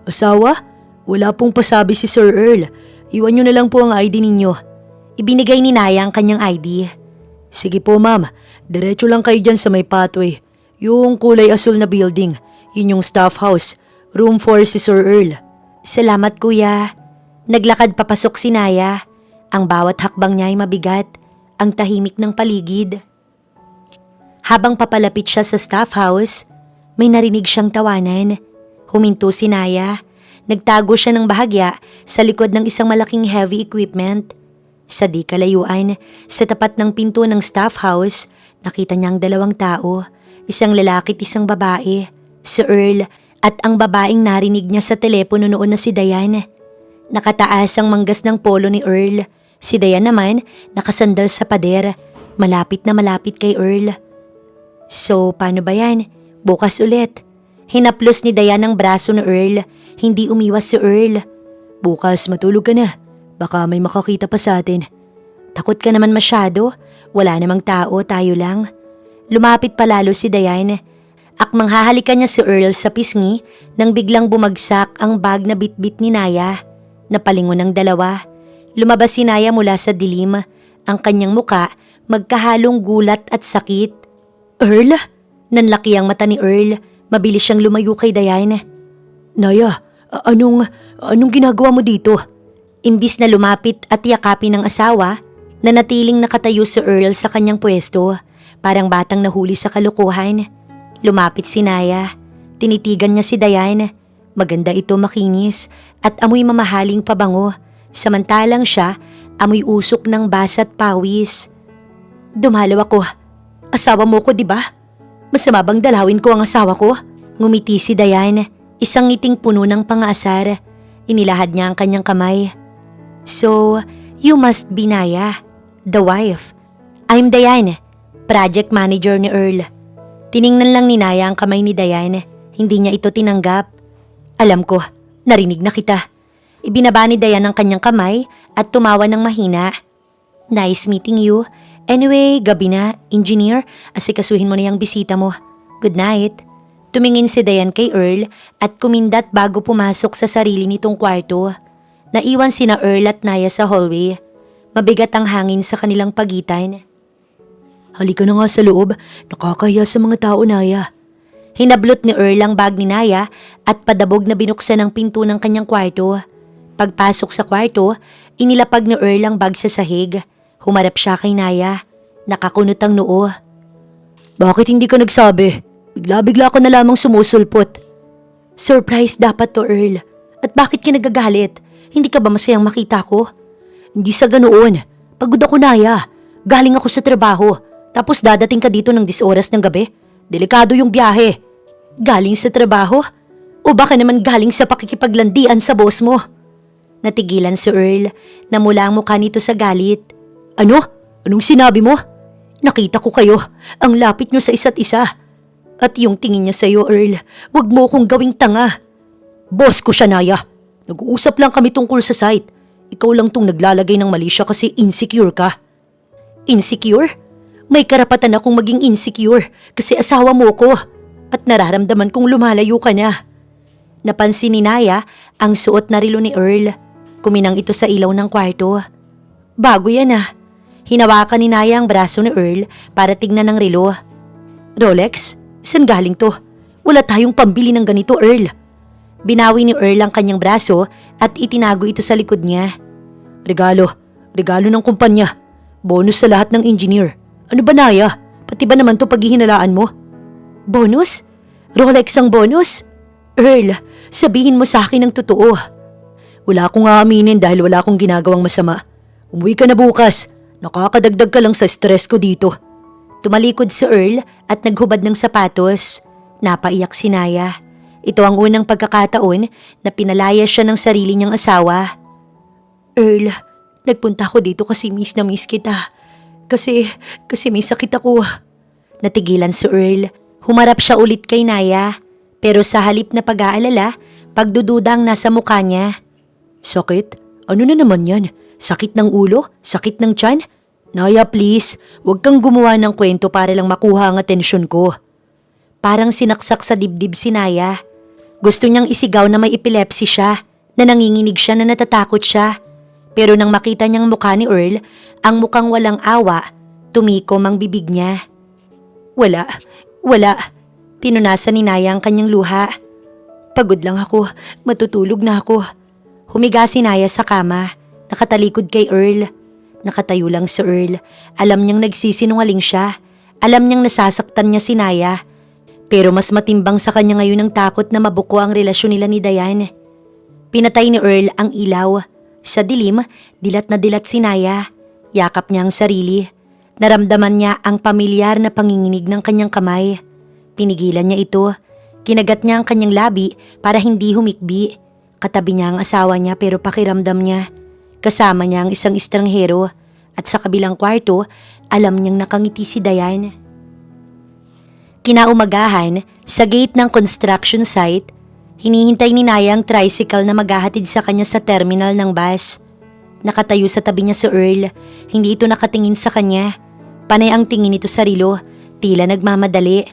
"Asawa? Wala pong pasabi si Sir Earl. Iwan niyo na lang po ang ID ninyo." Ibinigay ni Naya ang kanyang ID. "Sige po ma'am, diretso lang kayo dyan sa may pathway. Yung kulay asul na building, yun yung staff house. Room 4 si Sir Earl." "Salamat kuya." Naglakad papasok si Naya. Ang bawat hakbang niya ay mabigat. Ang tahimik ng paligid. Habang papalapit siya sa staff house, may narinig siyang tawanan. Huminto si Naya. Nagtago siya ng bahagya sa likod ng isang malaking heavy equipment. Sa di kalayuan, sa tapat ng pinto ng staff house, nakita niya ang dalawang tao, isang lalaki at isang babae, si Earl at ang babaeng narinig niya sa telepono noon na si Diane. Nakataas ang manggas ng polo ni Earl. Si Diane naman nakasandal sa pader, malapit na malapit kay Earl. "So, paano ba yan? Bukas ulit." Hinaplos ni Diane ang braso ni Earl. Hindi umiwas si Earl. "Bukas matulog ka na. Baka may makakita pa sa atin." "Takot ka naman masyado. Wala namang tao, tayo lang." Lumapit palalo si Diane. Akmang hahalikan niya si Earl sa pisngi nang biglang bumagsak ang bag na bitbit ni Naya. Napalingon ang dalawa. Lumabas si Naya mula sa dilim. Ang kanyang muka magkahalong gulat at sakit. "Earl?" Nanlaki ang mata ni Earl. Mabilis siyang lumayo kay Diane. "Naya, anong ginagawa mo dito?" Imbis na lumapit at yakapin ng asawa, nanatiling nakatayo si Earl sa kanyang pwesto, parang batang nahuli sa kalokohan. Lumapit si Naya. Tinitigan niya si Diane. Maganda ito, makinis at amoy mamahaling pabango. Samantalang siya, amoy usok ng basa at pawis. "Dumalaw ako. Asawa mo ko, di ba? Masama bang dalawin ko ang asawa ko?" Ngumiti si Diane, isang ngiting puno ng pang-aasar. Inilahad niya ang kanyang kamay. "So, you must be Naya, the wife." "I'm Diane, project manager ni Earl." Tiningnan lang ni Naya ang kamay ni Diane. Hindi niya ito tinanggap. "Alam ko, narinig na kita." Ibinaba ni Diane ang kanyang kamay at tumawa ng mahina. "Nice meeting you. Anyway, gabi na, engineer. Asikasuhin mo na yung bisita mo. Good night." Tumingin si Diane kay Earl at kumindat bago pumasok sa sarili nitong kwarto. Naiwan sina Earl at Naya sa hallway. Mabigat ang hangin sa kanilang pagitan. "Halika na nga sa loob. Nakakahiya sa mga tao, Naya." Hinablot ni Earl ang bag ni Naya at padabog na binuksan ang pinto ng kanyang kwarto. Pagpasok sa kwarto, inilapag ni Earl ang bag sa sahig. Humarap siya kay Naya. Nakakunot ang noo. "Bakit hindi ka nagsabi? Bigla-bigla ko na lamang sumusulpot." "Surprise dapat to, Earl. At bakit ka nagagalit? Hindi ka ba masayang makita ko?" "Hindi sa ganoon. Pagod ako, Naya. Galing ako sa trabaho. Tapos dadating ka dito ng 10 oras ng gabi. Delikado yung biyahe." "Galing sa trabaho? O baka naman galing sa pakikipaglandian sa boss mo?" Natigilan si Earl. Namula ang mukha nito sa galit. "Ano? Anong sinabi mo? Nakita ko kayo. Ang lapit nyo sa isa't isa. At yung tingin niya sa'yo, Earl, wag mo kong gawing tanga." "Boss ko siya, Naya. Nag-uusap lang kami tungkol sa site. Ikaw lang tong naglalagay ng mali siya kasi insecure ka." "Insecure? May karapatan akong maging insecure kasi asawa mo ko. At nararamdaman kong lumalayo ka na." Napansin ni Naya ang suot na relo ni Earl. Kuminang ito sa ilaw ng kwarto. "Bago yan ah." Hinawakan ni Naya ang braso ni Earl para tignan ng relo. "Rolex? Saan galing to? Wala tayong pambili ng ganito, Earl." Binawi ni Earl ang kanyang braso at itinago ito sa likod niya. Regalo. Regalo ng kumpanya. Bonus sa lahat ng engineer. Ano ba, Naya? Pati ba naman to paghihinalaan mo? Bonus? Rolex ang bonus? Earl, sabihin mo sa akin ang totoo. Wala akong aaminin dahil wala akong ginagawang masama. Umuwi ka na bukas. Nakakadagdag ka lang sa stress ko dito. Tumalikod si Earl at naghubad ng sapatos. Napaiyak si Naya. Ito ang unang pagkakataon na pinalaya siya ng sarili niyang asawa. Earl, nagpunta ako dito kasi miss na miss kita. Kasi may sakit ako. Natigilan si Earl. Humarap siya ulit kay Naya. Pero sa halip na pag-aalala, pagdududa ang nasa mukha niya. Sakit? Ano na naman yan? Sakit ng ulo? Sakit ng tiyan? Naya, please, huwag kang gumawa ng kwento para lang makuha ang atensyon ko. Parang sinaksak sa dibdib si Naya. Gusto niyang isigaw na may epilepsy siya, na nanginginig siya na natatakot siya. Pero nang makita niyang mukha ni Earl, ang mukhang walang awa, tumikom ang bibig niya. Wala. Pinunasan ni Naya ang kanyang luha. Pagod lang ako, matutulog na ako. Humiga si Naya sa kama, nakatalikod kay Earl. Nakatayo lang si Earl. Alam niyang nagsisinungaling siya. Alam niyang nasasaktan niya si Naya. Pero mas matimbang sa kanya ngayon ang takot na mabuko ang relasyon nila ni Diane. Pinatay ni Earl ang ilaw. Sa dilim, dilat na dilat si Naya. Yakap niya ang sarili. Naramdaman niya ang pamilyar na panginginig ng kanyang kamay. Pinigilan niya ito. Kinagat niya ang kanyang labi para hindi humikbi. Katabi niya ang asawa niya pero pakiramdam niya. Kasama niya ang isang estranghero at sa kabilang kwarto, alam niyang nakangiti si Diane. Kinaumagahan, sa gate ng construction site, hinihintay ni Naya ang tricycle na maghahatid sa kanya sa terminal ng bus. Nakatayo sa tabi niya si Earl, hindi ito nakatingin sa kanya. Panay ang tingin nito sa relo, tila nagmamadali.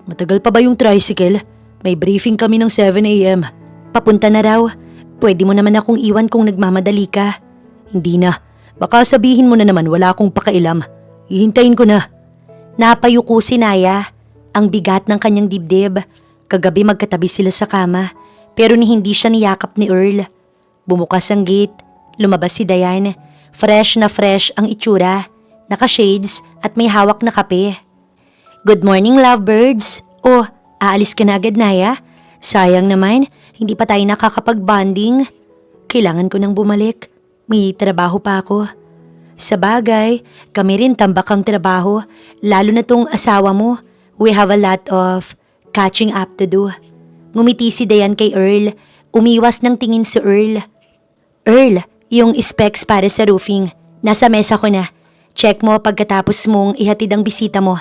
Matagal pa ba yung tricycle? May briefing kami ng 7 a.m. Papunta na raw. Pwede mo naman akong iwan kung nagmamadali ka. Hindi na. Baka sabihin mo na naman wala akong pakailam. Hihintayin ko na. Napayuko si Naya. Ang bigat ng kanyang dibdib. Kagabi magkatabi sila sa kama. Pero hindi siya niyakap ni Earl. Bumukas ang gate. Lumabas si Diane. Fresh na fresh ang itsura. Naka-shades at may hawak na kape. Good morning, lovebirds. Oh, aalis ka na agad, Naya? Sayang naman, hindi pa tayo nakakapag-bonding. Kailangan ko nang bumalik. May trabaho pa ako. Sa bagay, kami rin tambak ang trabaho, lalo na tong asawa mo. We have a lot of catching up to do. Ngumiti si Diane kay Earl. Umiwas ng tingin si Earl. Earl, yung specs para sa roofing. Nasa mesa ko na. Check mo pagkatapos mong ihatid ang bisita mo.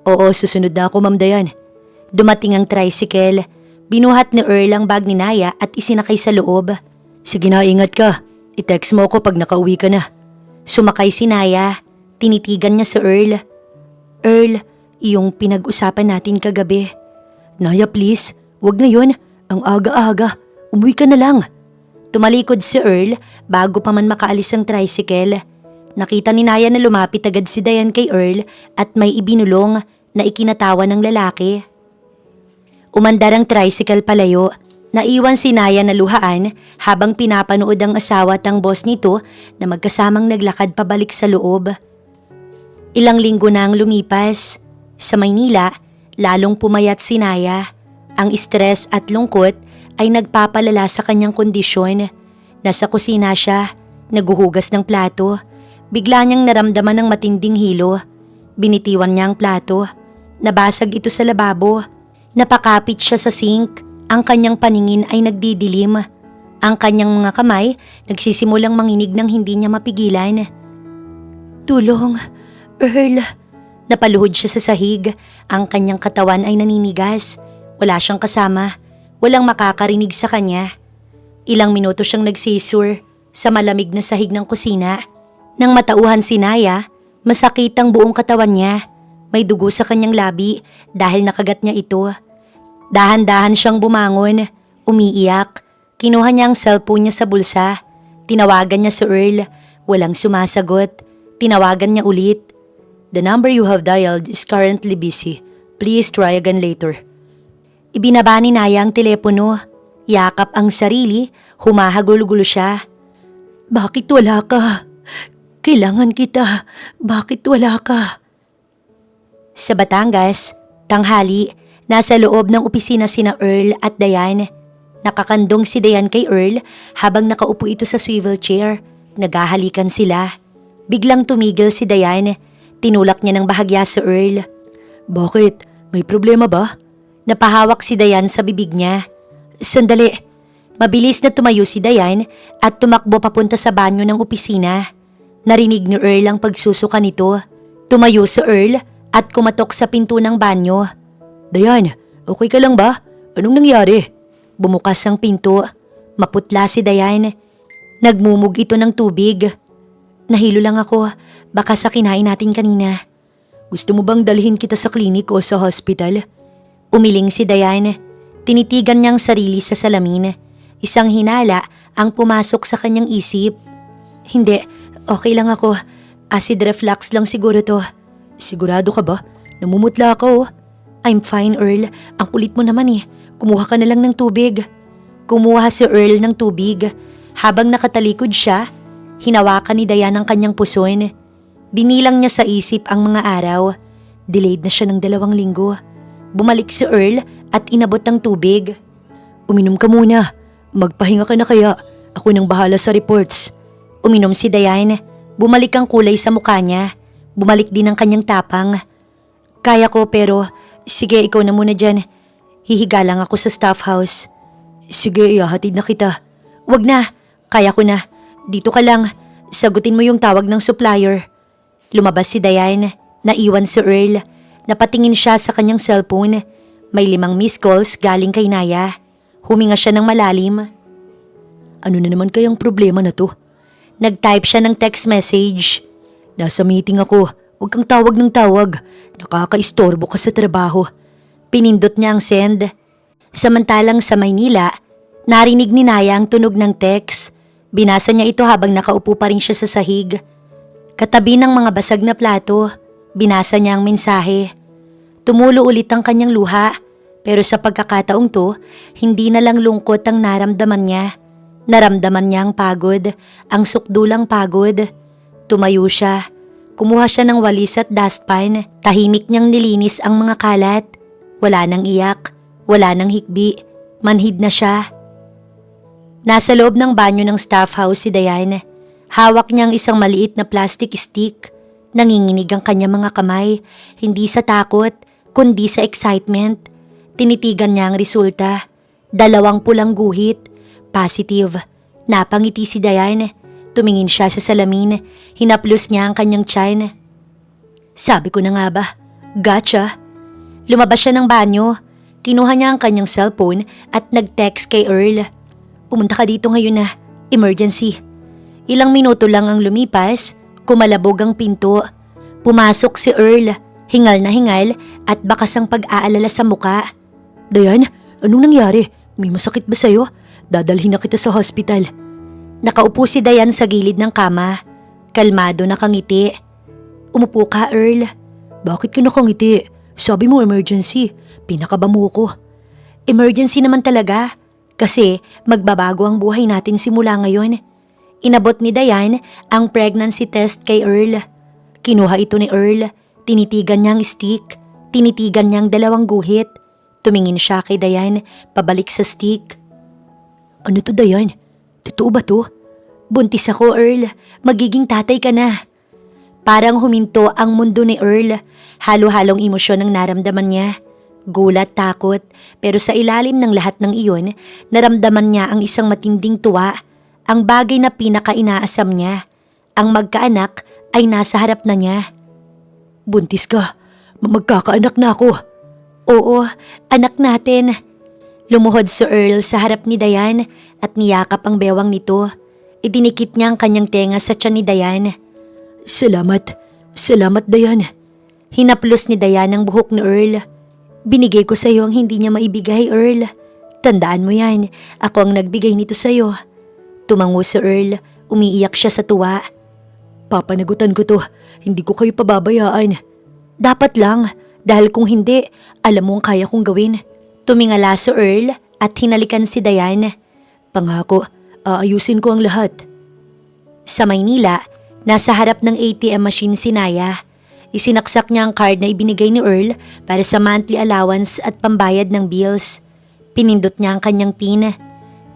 Oo, susunod na ako, Ma'am Diane. Dumating ang tricycle. Binuhat ni Earl ang bag ni Naya at isinakay sa loob. Sige na, ingat ka. I-text mo ako pag nakauwi ka na. Sumakay si Naya. Tinitigan niya si Earl. Earl, yung pinag-usapan natin kagabi. Naya, please. Wag na yun. Ang aga-aga. Umuwi ka na lang. Tumalikod si Earl bago pa man makaalis ang tricycle. Nakita ni Naya na lumapit agad si Diane kay Earl at may ibinulong na ikinatawa ng lalaki. Umandar ang tricycle palayo. Naiwan si Naya na luhaan habang pinapanood ang asawa at ang boss nito na magkasamang naglakad pabalik sa loob. Ilang linggo na ang lumipas. Sa Maynila, lalong pumayat si Naya. Ang stress at lungkot ay nagpapalala sa kanyang kondisyon. Nasa kusina siya, naguhugas ng plato. Bigla niyang naramdaman ng matinding hilo. Binitiwan niya ang plato. Nabasag ito sa lababo. Napakapit siya sa sink. Ang kanyang paningin ay nagdidilim. Ang kanyang mga kamay nagsisimulang manginig ng hindi niya mapigilan. Tulong, Earl. Napaluhod siya sa sahig. Ang kanyang katawan ay naninigas. Wala siyang kasama. Walang makakarinig sa kanya. Ilang minuto siyang nagsisur sa malamig na sahig ng kusina. Nang matauhan si Naya, masakit ang buong katawan niya. May dugo sa kanyang labi dahil nakagat niya ito. Dahan-dahan siyang bumangon, umiiyak. Kinuha niya ang cellphone niya sa bulsa. Tinawagan niya si Earl. Walang sumasagot. Tinawagan niya ulit. The number you have dialed is currently busy. Please try again later. Ibinaba ni Naya ang telepono. Yakap ang sarili, humahagul-gulo siya. Bakit wala ka? Kailangan kita. Bakit wala ka? Sa Batangas, tanghali, nasa loob ng opisina sina Earl at Diane. Nakakandong si Diane kay Earl habang nakaupo ito sa swivel chair. Naghahalikan sila. Biglang tumigil si Diane. Tinulak niya ng bahagya si Earl. Bakit? May problema ba? Napahawak si Diane sa bibig niya. Sandali. Mabilis na tumayo si Diane at tumakbo papunta sa banyo ng opisina. Narinig ni Earl ang pagsusuka nito. Tumayo si Earl at kumatok sa pinto ng banyo. Diane, okay ka lang ba? Anong nangyari? Bumukas ang pinto. Maputla si Diane. Nagmumug ito ng tubig. Nahilo lang ako. Baka sa kinain natin kanina. Gusto mo bang dalhin kita sa klinik o sa hospital? Umiling si Diane. Tinitigan niyang sarili sa salamin. Isang hinala ang pumasok sa kanyang isip. Hindi, okay lang ako. Acid reflux lang siguro to. Sigurado ka ba? Namumutla ako. I'm fine, Earl. Ang kulit mo naman eh. Kumuha ka na lang ng tubig. Kumuha si Earl ng tubig. Habang nakatalikod siya, hinawakan ni Diane ang kanyang puson. Binilang niya sa isip ang mga araw. Delayed na siya ng 2 linggo. Bumalik si Earl at inabot ng tubig. Uminom ka muna. Magpahinga ka na kaya. Ako nang bahala sa reports. Uminom si Diane. Bumalik ang kulay sa mukha niya. Bumalik din ang kanyang tapang. Kaya ko pero, sige ikaw na muna dyan. Hihiga lang ako sa staff house. Sige, ihahatid na kita. Wag na, kaya ko na. Dito ka lang, sagutin mo yung tawag ng supplier. Lumabas si Diane, naiwan si Earl. Napatingin siya sa kanyang cellphone. May 5 missed calls galing kay Naya. Huminga siya ng malalim. Ano na naman kayang problema na to? Nag-type siya ng text message. Nasa meeting ako, huwag kang tawag ng tawag. Nakakaistorbo ka sa trabaho. Pinindot niya ang send. Samantalang sa Maynila, narinig ni Naya ang tunog ng text. Binasa niya ito habang nakaupo pa rin siya sa sahig. Katabi ng mga basag na plato, binasa niya ang mensahe. Tumulo ulit ang kanyang luha, pero sa pagkakataong to, hindi na lang lungkot ang naramdaman niya. Naramdaman niya ang pagod, ang sukdulang pagod. Tumayo siya. Kumuha siya ng walis at dustpan. Tahimik niyang nilinis ang mga kalat. Wala nang iyak, wala nang hikbi. Manhid na siya. Nasa loob ng banyo ng staff house si Diane. Hawak niya ang isang maliit na plastic stick. Nanginginig ang kanyang mga kamay, hindi sa takot, kundi sa excitement. Tinitigan niya ang resulta. 2 pulang guhit. Positive. Napangiti si Diane. Tumingin siya sa salamin. Hinaplos niya ang kanyang tiyan. Sabi ko na nga ba? Gotcha. Lumabas siya ng banyo. Kinuha niya ang kanyang cellphone at nag-text kay Earl. Pumunta ka dito ngayon na. Emergency. Ilang minuto lang ang lumipas. Kumalabog ang pinto. Pumasok si Earl. Hingal na hingal at bakas ang pag-aalala sa muka. Diane, anong nangyari? May masakit ba sa'yo? Dadalhin na kita sa hospital. Nakaupo si Diane sa gilid ng kama. Kalmado nakangiti. Umupo ka, Earl. Bakit ka nakangiti? Sabi mo emergency. Pinakaba mo ko. Emergency naman talaga. Kasi magbabago ang buhay natin simula ngayon. Inabot ni Diane ang pregnancy test kay Earl. Kinuha ito ni Earl. Tinitigan niya ang stick. Tinitigan niya ang 2 guhit. Tumingin siya kay Diane, pabalik sa stick. Ano to, Diane? Totoo ba to? Buntis ako, Earl. Magiging tatay ka na. Parang huminto ang mundo ni Earl. Halo-halong emosyon ang naramdaman niya. Gulat, takot, pero sa ilalim ng lahat ng iyon, naramdaman niya ang isang matinding tuwa. Ang bagay na pinaka-inaasam niya. Ang magkaanak ay nasa harap na niya. Buntis ka. Magkakaanak na ako. Oo, anak natin. Lumuhod si Earl sa harap ni Diane at niyakap ang bewang nito. Idinikit niya ang kanyang tenga sa tiyan ni Diane. Salamat. Salamat, Diane. Hinaplos ni Diane ang buhok ni Earl. Binigay ko sa iyo ang hindi niya maibigay, Earl. Tandaan mo yan, ako ang nagbigay nito sa iyo. Tumango si Earl, umiiyak siya sa tuwa. Papanagutan ko to, hindi ko kayo pababayaan. Dapat lang. Dahil kung hindi, alam mo ang kaya kong gawin. Tumingala si Earl at hinalikan si Diane. Pangako, aayusin ko ang lahat. Sa Maynila, nasa harap ng ATM machine si Naya. Isinaksak niya ang card na ibinigay ni Earl para sa monthly allowance at pambayad ng bills. Pinindot niya ang kanyang PIN.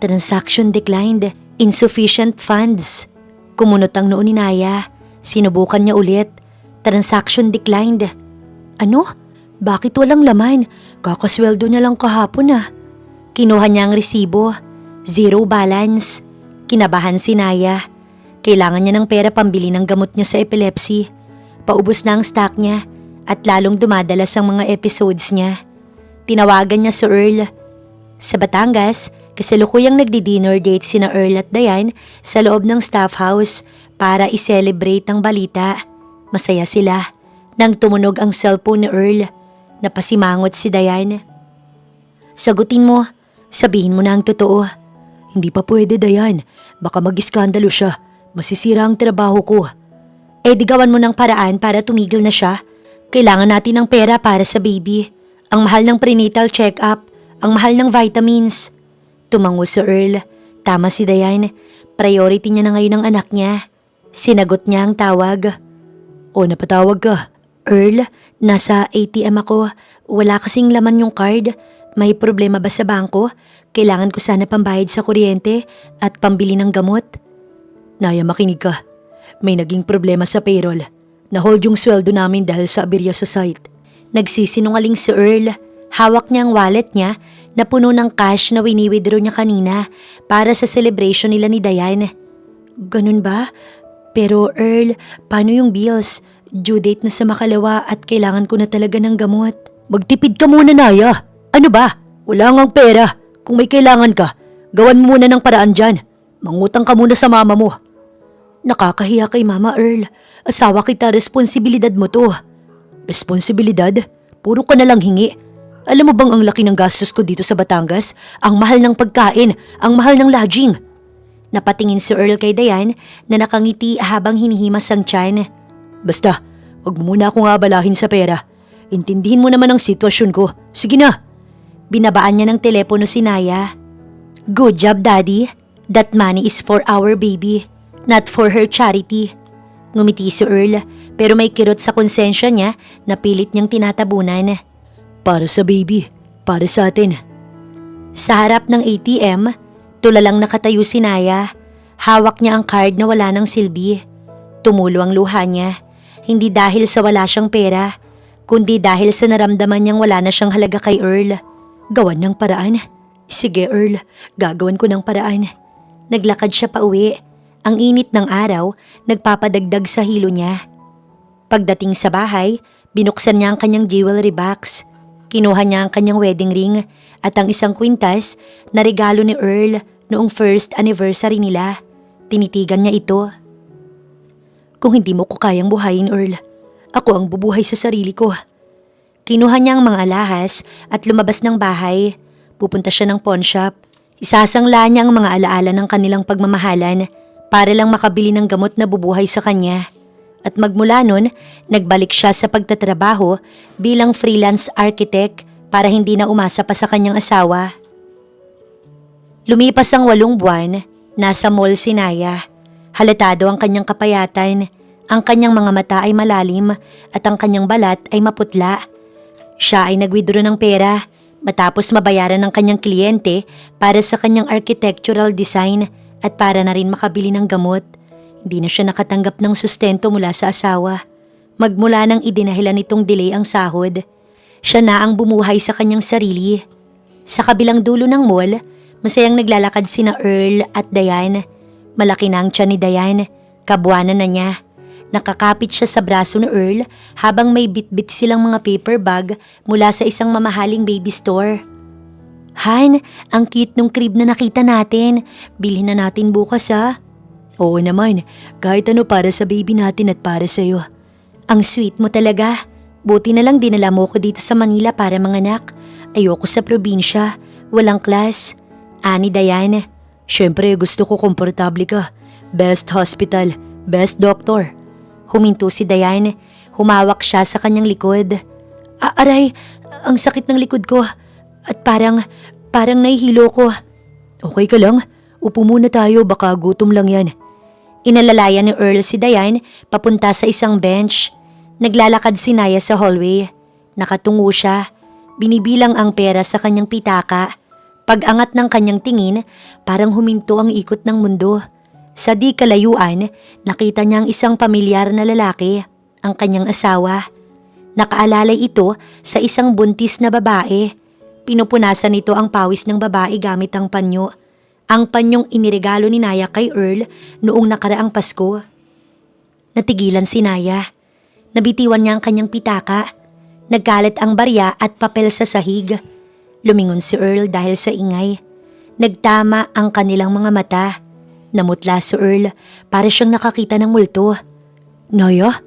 Transaction declined. Insufficient funds. Kumunot ang noo ni Naya. Sinubukan niya ulit. Transaction declined. Ano? Bakit walang laman? Kakasweldo niya lang kahapon ah. Kinuha niya ang resibo. Zero balance. Kinabahan si Naya. Kailangan niya ng pera pambili ng gamot niya sa epilepsy. Paubos na ang stock niya at lalong dumadalas ang mga episodes niya. Tinawagan niya si Earl. Sa Batangas, kasalukuyang nagdi-dinner date sina Earl at Diane sa loob ng staff house para i-celebrate ang balita. Masaya sila nang tumunog ang cellphone ni Earl. Napasimangot si Diane. Sagutin mo. Sabihin mo na ang totoo. Hindi pa pwede, Diane. Baka mag-iskandalo siya. Masisira ang trabaho ko. Di gawan mo ng paraan para tumigil na siya. Kailangan natin ng pera para sa baby. Ang mahal ng prenatal check-up. Ang mahal ng vitamins. Tumango si Earl. Tama si Diane. Priority niya na ngayon ang anak niya. Sinagot niya ang tawag. Napatawag ka. Earl, nasa ATM ako. Wala kasing laman yung card. May problema ba sa bangko? Kailangan ko sana pambayad sa kuryente at pambili ng gamot. Naya, makinig ka. May naging problema sa payroll. Na-hold yung sweldo namin dahil sa aberya sa site. Nagsisinungaling si Earl. Hawak niya ang wallet niya na puno ng cash na wini-withdraw niya kanina para sa celebration nila ni Diane. Ganun ba? Pero Earl, paano yung bills? Due date na sa makalawa at kailangan ko na talaga ng gamot. Magtipid ka muna, Naya. Ano ba? Wala ngang pera. Kung may kailangan ka, gawan mo muna ng paraan dyan. Mangutang ka muna sa mama mo. Nakakahiya kay Mama Earl. Asawa kita, responsibilidad mo to. Responsibilidad? Puro ka na lang hingi. Alam mo bang ang laki ng gastos ko dito sa Batangas? Ang mahal ng pagkain, ang mahal ng lodging. Napatingin si Earl kay Diane na nakangiti habang hinihimas ang tiyan. Basta, wag mo muna akong abalahin sa pera. Intindihin mo naman ang sitwasyon ko. Sige na. Binabaan niya ng telepono si Naya. Good job, Daddy. That money is for our baby, not for her charity. Ngumiti si Earl pero may kirot sa konsensya niya na pilit niyang tinatabunan. Para sa baby, para sa atin. Sa harap ng ATM, tulalang nakatayo si Naya. Hawak niya ang card na wala ng silbi. Tumulo ang luha niya. Hindi dahil sa wala siyang pera, kundi dahil sa naramdaman niyang wala na siyang halaga kay Earl. Gawan ng paraan. Sige Earl, gagawan ko ng paraan. Naglakad siya pa uwi. Ang init ng araw, nagpapadagdag sa hilo niya. Pagdating sa bahay, binuksan niya ang kanyang jewelry box. Kinuha niya ang kanyang wedding ring at ang isang kwintas na regalo ni Earl noong first anniversary nila. Tinitigan niya ito. Kung hindi mo ko kayang buhayin, Earl, ako ang bubuhay sa sarili ko. Kinuha niya ang mga alahas at lumabas ng bahay. Pupunta siya ng pawn shop. Isasangla niya ang mga alaala ng kanilang pagmamahalan para lang makabili ng gamot na bubuhay sa kanya. At magmula nun, nagbalik siya sa pagtatrabaho bilang freelance architect para hindi na umasa pa sa kanyang asawa. Lumipas ang 8 buwan, nasa mall si Naya. Halatado ang kanyang kapayatan, ang kanyang mga mata ay malalim at ang kanyang balat ay maputla. Siya ay nag-withdraw ng pera matapos mabayaran ng kanyang kliyente para sa kanyang architectural design at para na rin makabili ng gamot. Hindi na siya nakatanggap ng sustento mula sa asawa. Magmula nang idinahilan nitong delay ang sahod, siya na ang bumuhay sa kanyang sarili. Sa kabilang dulo ng mall, masayang naglalakad sina Earl at Diane. Malaki na ang tiyan ni Diane, kabuanan na niya. Nakakapit siya sa braso ni Earl habang may bit-bit silang mga paper bag mula sa isang mamahaling baby store. Han, ang cute nung crib na nakita natin. Bilhin na natin bukas ha. Oo naman, kahit ano para sa baby natin at para sa'yo. Ang sweet mo talaga. Buti na lang dinala mo ko dito sa Manila para manganak. Ayoko sa probinsya, walang class. Ani Diane, syempre gusto ko komportable ka. Best hospital, best doctor. Huminto si Diane. Humawak siya sa kanyang likod. Aray, ang sakit ng likod ko. At parang nahihilo ko. Okay ka lang? Upo muna tayo, baka gutom lang yan. Inalalayan ni Earl si Diane papunta sa isang bench. Naglalakad si Naya sa hallway. Nakatungo siya. Binibilang ang pera sa kanyang pitaka. Pag-angat ng kanyang tingin, parang huminto ang ikot ng mundo. Sa di kalayuan, nakita niya ang isang pamilyar na lalaki, ang kanyang asawa. Nakaalalay ito sa isang buntis na babae. Pinupunasan nito ang pawis ng babae gamit ang panyo. Ang panyong iniregalo ni Naya kay Earl noong nakaraang Pasko. Natigilan si Naya. Nabitiwan niya ang kanyang pitaka. Nagkalat ang barya at papel sa sahig. Lumingon si Earl dahil sa ingay. Nagtama ang kanilang mga mata. Namutla si Earl para siyang nakakita ng multo. Naya?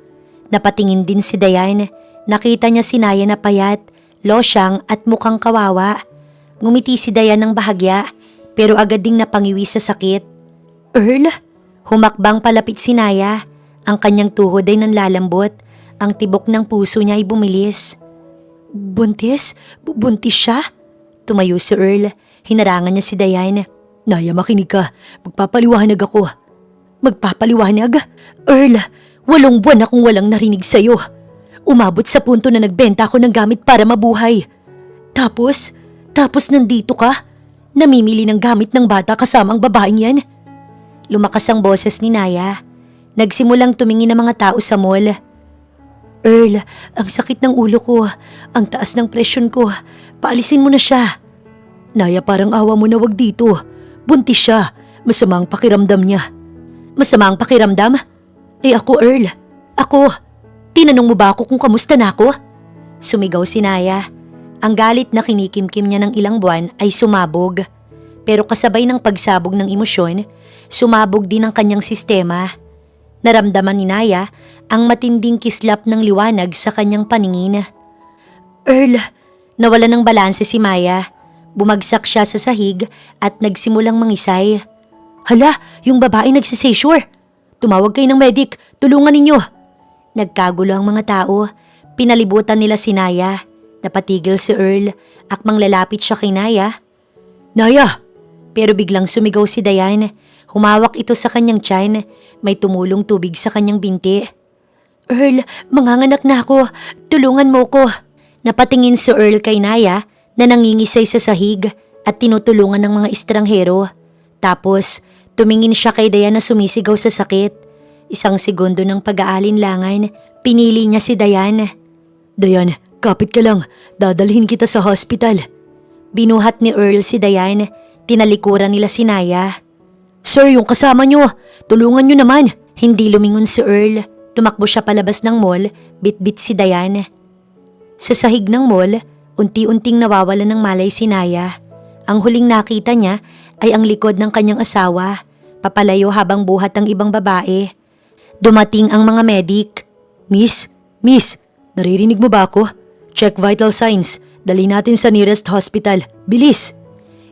Napatingin din si Diane. Nakita niya si Naya na payat, losyang at mukhang kawawa. Ngumiti si Diane ng bahagya pero agad ding napangiwi sa sakit. Earl? Humakbang palapit si Naya. Ang kanyang tuhod ay nanlalambot. Ang tibok ng puso niya ay bumilis. Buntis? Buntis siya? Tumayo si Earl. Hinarangan niya si Diane. Naya, makinig ka. Magpapaliwanag ako. Magpapaliwanag? Earl, 8 buwan akong walang narinig sa'yo. Umabot sa punto na nagbenta ako ng gamit para mabuhay. Tapos nandito ka? Namimili ng gamit ng bata kasamang babaeng yan? Lumakas ang boses ni Naya. Nagsimulang tumingin ang mga tao sa mall. Earl, ang sakit ng ulo ko. Ang taas ng presyon ko. Paalisin mo na siya. Naya, parang awa mo na, wag dito. Buntis siya. Masama ang pakiramdam niya. Masama ang pakiramdam? Eh ako, Earl. Ako. Tinanong mo ba ako kung kamusta na ako? Sumigaw si Naya. Ang galit na kinikimkim niya ng ilang buwan ay sumabog. Pero kasabay ng pagsabog ng emosyon, sumabog din ang kanyang sistema. Naramdaman ni Naya ang matinding kislap ng liwanag sa kanyang paningin. Earl, nawala ng balanse si Maya. Bumagsak siya sa sahig at nagsimulang mangisay. Hala, yung babae nagsiseizure. Tumawag kayo ng medic, tulungan ninyo. Nagkagulo ang mga tao. Pinalibutan nila si Naya. Napatigil si Earl. Akmang lalapit siya kay Naya. Naya! Pero biglang sumigaw si Diane. Humawak ito sa kanyang tiyan. May tumulong tubig sa kanyang binti. Earl, manganganak na ako. Tulungan mo ko. Napatingin si Earl kay Naya na nangingisay sa sahig at tinutulungan ng mga estranghero. Tapos, tumingin siya kay Diane na sumisigaw sa sakit. Isang segundo ng pag-aalinlangan, pinili niya si Diane. Diane, kapit ka lang. Dadalhin kita sa hospital. Binuhat ni Earl si Diane. Tinalikuran nila si Naya. Sir, yung kasama niyo. Tulungan niyo naman. Hindi lumingon si Earl. Tumakbo siya palabas ng mall, bit-bit si Diane. Sa sahig ng mall, unti-unting nawawalan ng malay si Naya. Ang huling nakita niya ay ang likod ng kanyang asawa, papalayo habang buhat ang ibang babae. Dumating ang mga medic. Miss, naririnig mo ba ako? Check vital signs. Dali natin sa nearest hospital. Bilis!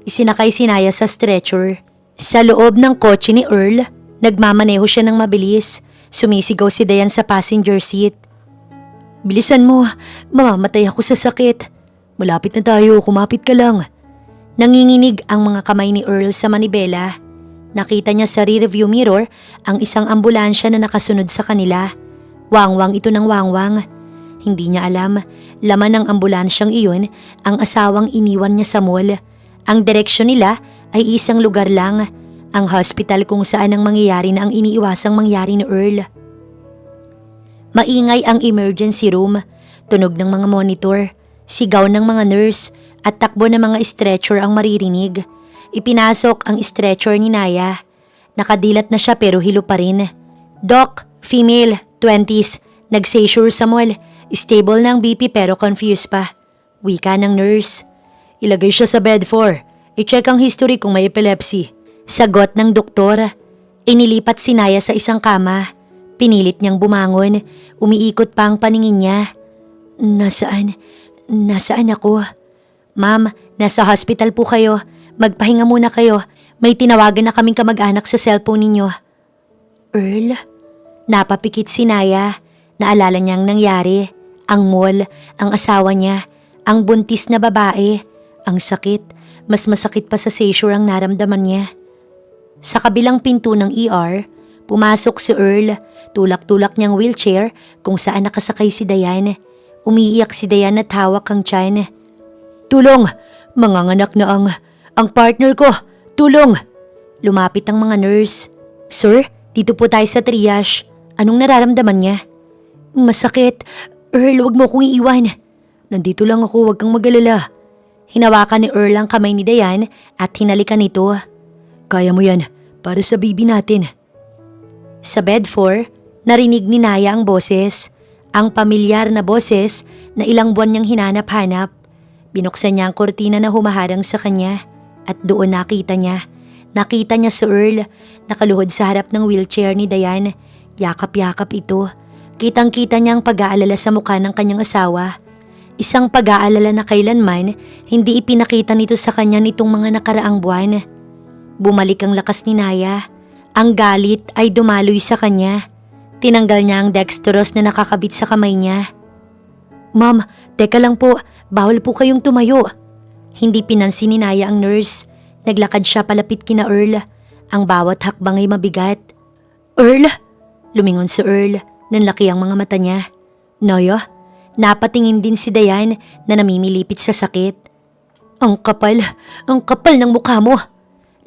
Isinakay si Naya sa stretcher. Sa loob ng kotse ni Earl, nagmamaneho siya ng mabilis. Sumisigaw si Diane sa passenger seat. Bilisan mo, mamamatay ako sa sakit. Malapit na tayo, kumapit ka lang. Nanginginig ang mga kamay ni Earl sa manibela. Nakita niya sa rearview mirror ang isang ambulansya na nakasunod sa kanila. Wangwang ito ng wangwang. Hindi niya alam, laman ng ambulansyang iyon ang asawang iniwan niya sa mall. Ang direksyon nila ay isang lugar lang, ang hospital kung saan ang mangyayari na ang iniiwasang mangyari ni Earl. Maingay ang emergency room, tunog ng mga monitor, sigaw ng mga nurse at takbo ng mga stretcher ang maririnig. Ipinasok ang stretcher ni Naya. Nakadilat na siya pero hilo pa rin. Doc, female, 20s, nag-seizure sa mall. Stable na ang BP pero confused pa. Wika ng nurse. Ilagay siya sa bed 4. I-check ang history kung may epilepsy. Sagot ng doktor. Inilipat si Naya sa isang kama. Pinilit niyang bumangon. Umiikot pa ang paningin niya. Nasaan ako? Ma'am, nasa hospital po kayo. Magpahinga muna kayo. May tinawagan na kaming kamag-anak sa cellphone ninyo. Earl? Napapikit si Naya. Naalala niyang nangyari. Ang mall, ang asawa niya, ang buntis na babae, ang sakit. Mas masakit pa sa seizure ang naramdaman niya. Sa kabilang pinto ng ER, Pumasok si Earl, tulak-tulak niyang wheelchair kung saan nakasakay si Diane. Umiiyak si Diane at hawak ang tiyan. "Tulong! Manganganak na ang partner ko! Tulong!" Lumapit ang mga nurse. "Sir, dito po tayo sa triage. Anong nararamdaman niya?" "Masakit. Earl, wag mo akong iiwan." "Nandito lang ako, wag kang mag-alala." Hinawakan ni Earl ang kamay ni Diane at hinalikan nito. "Kaya mo yan, para sa baby natin." Sa bed 4, narinig ni Naya ang boses. Ang pamilyar na boses na ilang buwan niyang hinanap-hanap. Binuksan niya ang kortina na humaharang sa kanya at doon nakita niya. Nakita niya si Earl, nakaluhod sa harap ng wheelchair ni Diane. Yakap-yakap ito. Kitang-kita niya ang pag-aalala sa mukha ng kanyang asawa. Isang pag-aalala na kailanman hindi ipinakita nito sa kanya nitong mga nakaraang buwan. Bumalik ang lakas ni Naya. Ang galit ay dumaloy sa kanya. Tinanggal niya ang dextrose na nakakabit sa kamay niya. "Ma'am, teka lang po, bawal po kayong tumayo." Hindi pinansin ni Naya ang nurse. Naglakad siya palapit kina Earl. Ang bawat hakbang ay mabigat. "Earl?" Lumingon si Earl. Nanlaki ang mga mata niya. "Naya?" Napatingin din si Diane na namimilipit sa sakit. Ang kapal ng mukha mo."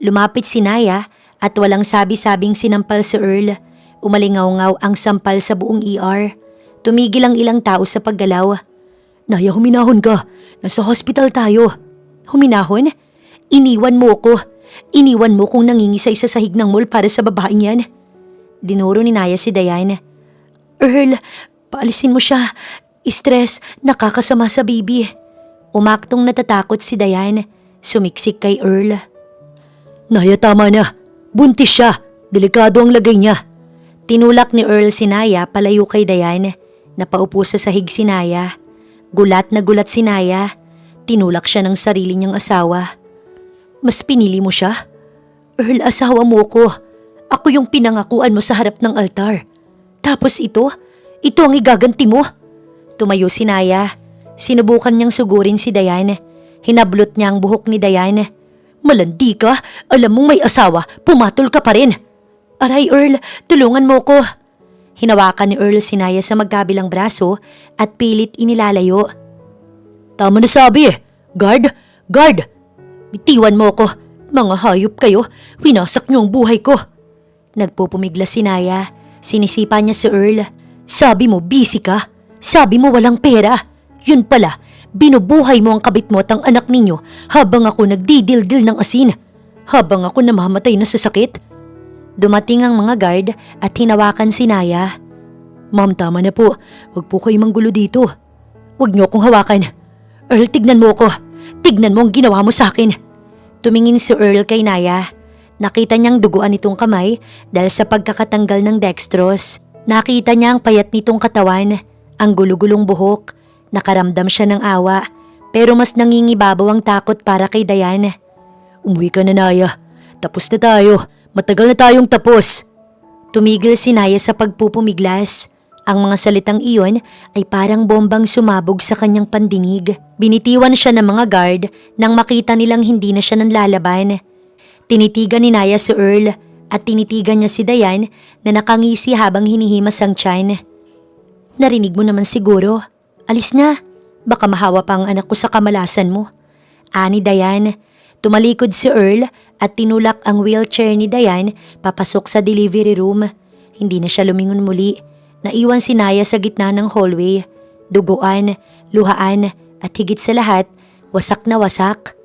Lumapit si Naya at walang sabi-sabing sinampal si Earl. Umalingaw-ngaw ang sampal sa buong ER. Tumigil ang ilang tao sa paggalaw. "Naya, huminahon ka. Nasa hospital tayo." "Huminahon? Iniwan mo ko. Iniwan mo kung nangingisay sa sahig ng mall para sa babaeng yan." Dinuro ni Naya si Diane. "Earl, paalisin mo siya. Stress, nakakasama sa baby." Umaktong natatakot si Diane. Sumiksik kay Earl. "Naya, tama na. Buntis siya. Delikado ang lagay niya." Tinulak ni Earl si Naya palayo kay Diane. Napaupo sa sahig si Naya. Gulat na gulat si Naya. Tinulak siya ng sarili niyang asawa. "Mas pinili mo siya? Earl, asawa mo ko. Ako yung pinangakuan mo sa harap ng altar. Tapos ito ang igaganti mo." Tumayo si Naya. Sinubukan niyang sugurin si Diane. Hinablot niya ang buhok ni Diane. "Malandi ka? Alam mong may asawa, pumatol ka pa rin." "Aray Earl, tulungan mo ko." Hinawakan ni Earl si Naya sa magkabilang braso at pilit inilalayo. "Tama na sabi eh. Guard! Guard! Bitiwan mo ko. Mga hayop kayo, winasak niyo ang buhay ko." Nagpupumiglas si Naya. Sinisipa niya si Earl. "Sabi mo busy ka? Sabi mo walang pera? Yun pala, binubuhay mo ang kabit mo at ang anak ninyo habang ako nagdidildil ng asin. Habang ako namamatay na sa sakit." Dumating ang mga guard at hinawakan si Naya. "Ma'am, tama na po. Huwag po kayo manggulo dito. Huwag niyo akong hawakan. Earl, tignan mo ko. Tignan mo ang ginawa mo sa akin." Tumingin si Earl kay Naya. Nakita niyang duguan itong kamay dahil sa pagkakatanggal ng dextrose. Nakita niya ang payat nitong katawan, ang gulugulong buhok. Nakaramdam siya ng awa, pero mas nangingibabaw ang takot para kay Diane. "Umuwi ka na, Naya. Tapos na tayo. Matagal na tayong tapos." Tumigil si Naya sa pagpupumiglas. Ang mga salitang iyon ay parang bombang sumabog sa kanyang pandinig. Binitiwan siya ng mga guard nang makita nilang hindi na siya nanlalaban. Tinitigan ni Naya si Earl at tinitigan niya si Diane na nakangisi habang hinihimas ang tiyan. "Narinig mo naman siguro. Alis na. Baka mahawa pa ang anak ko sa kamalasan mo." Ani Diane. Tumalikod si Earl at tinulak ang wheelchair ni Diane papasok sa delivery room. Hindi na siya lumingon muli. Naiwan si Naya sa gitna ng hallway. Duguan, luhaan at higit sa lahat, wasak na wasak.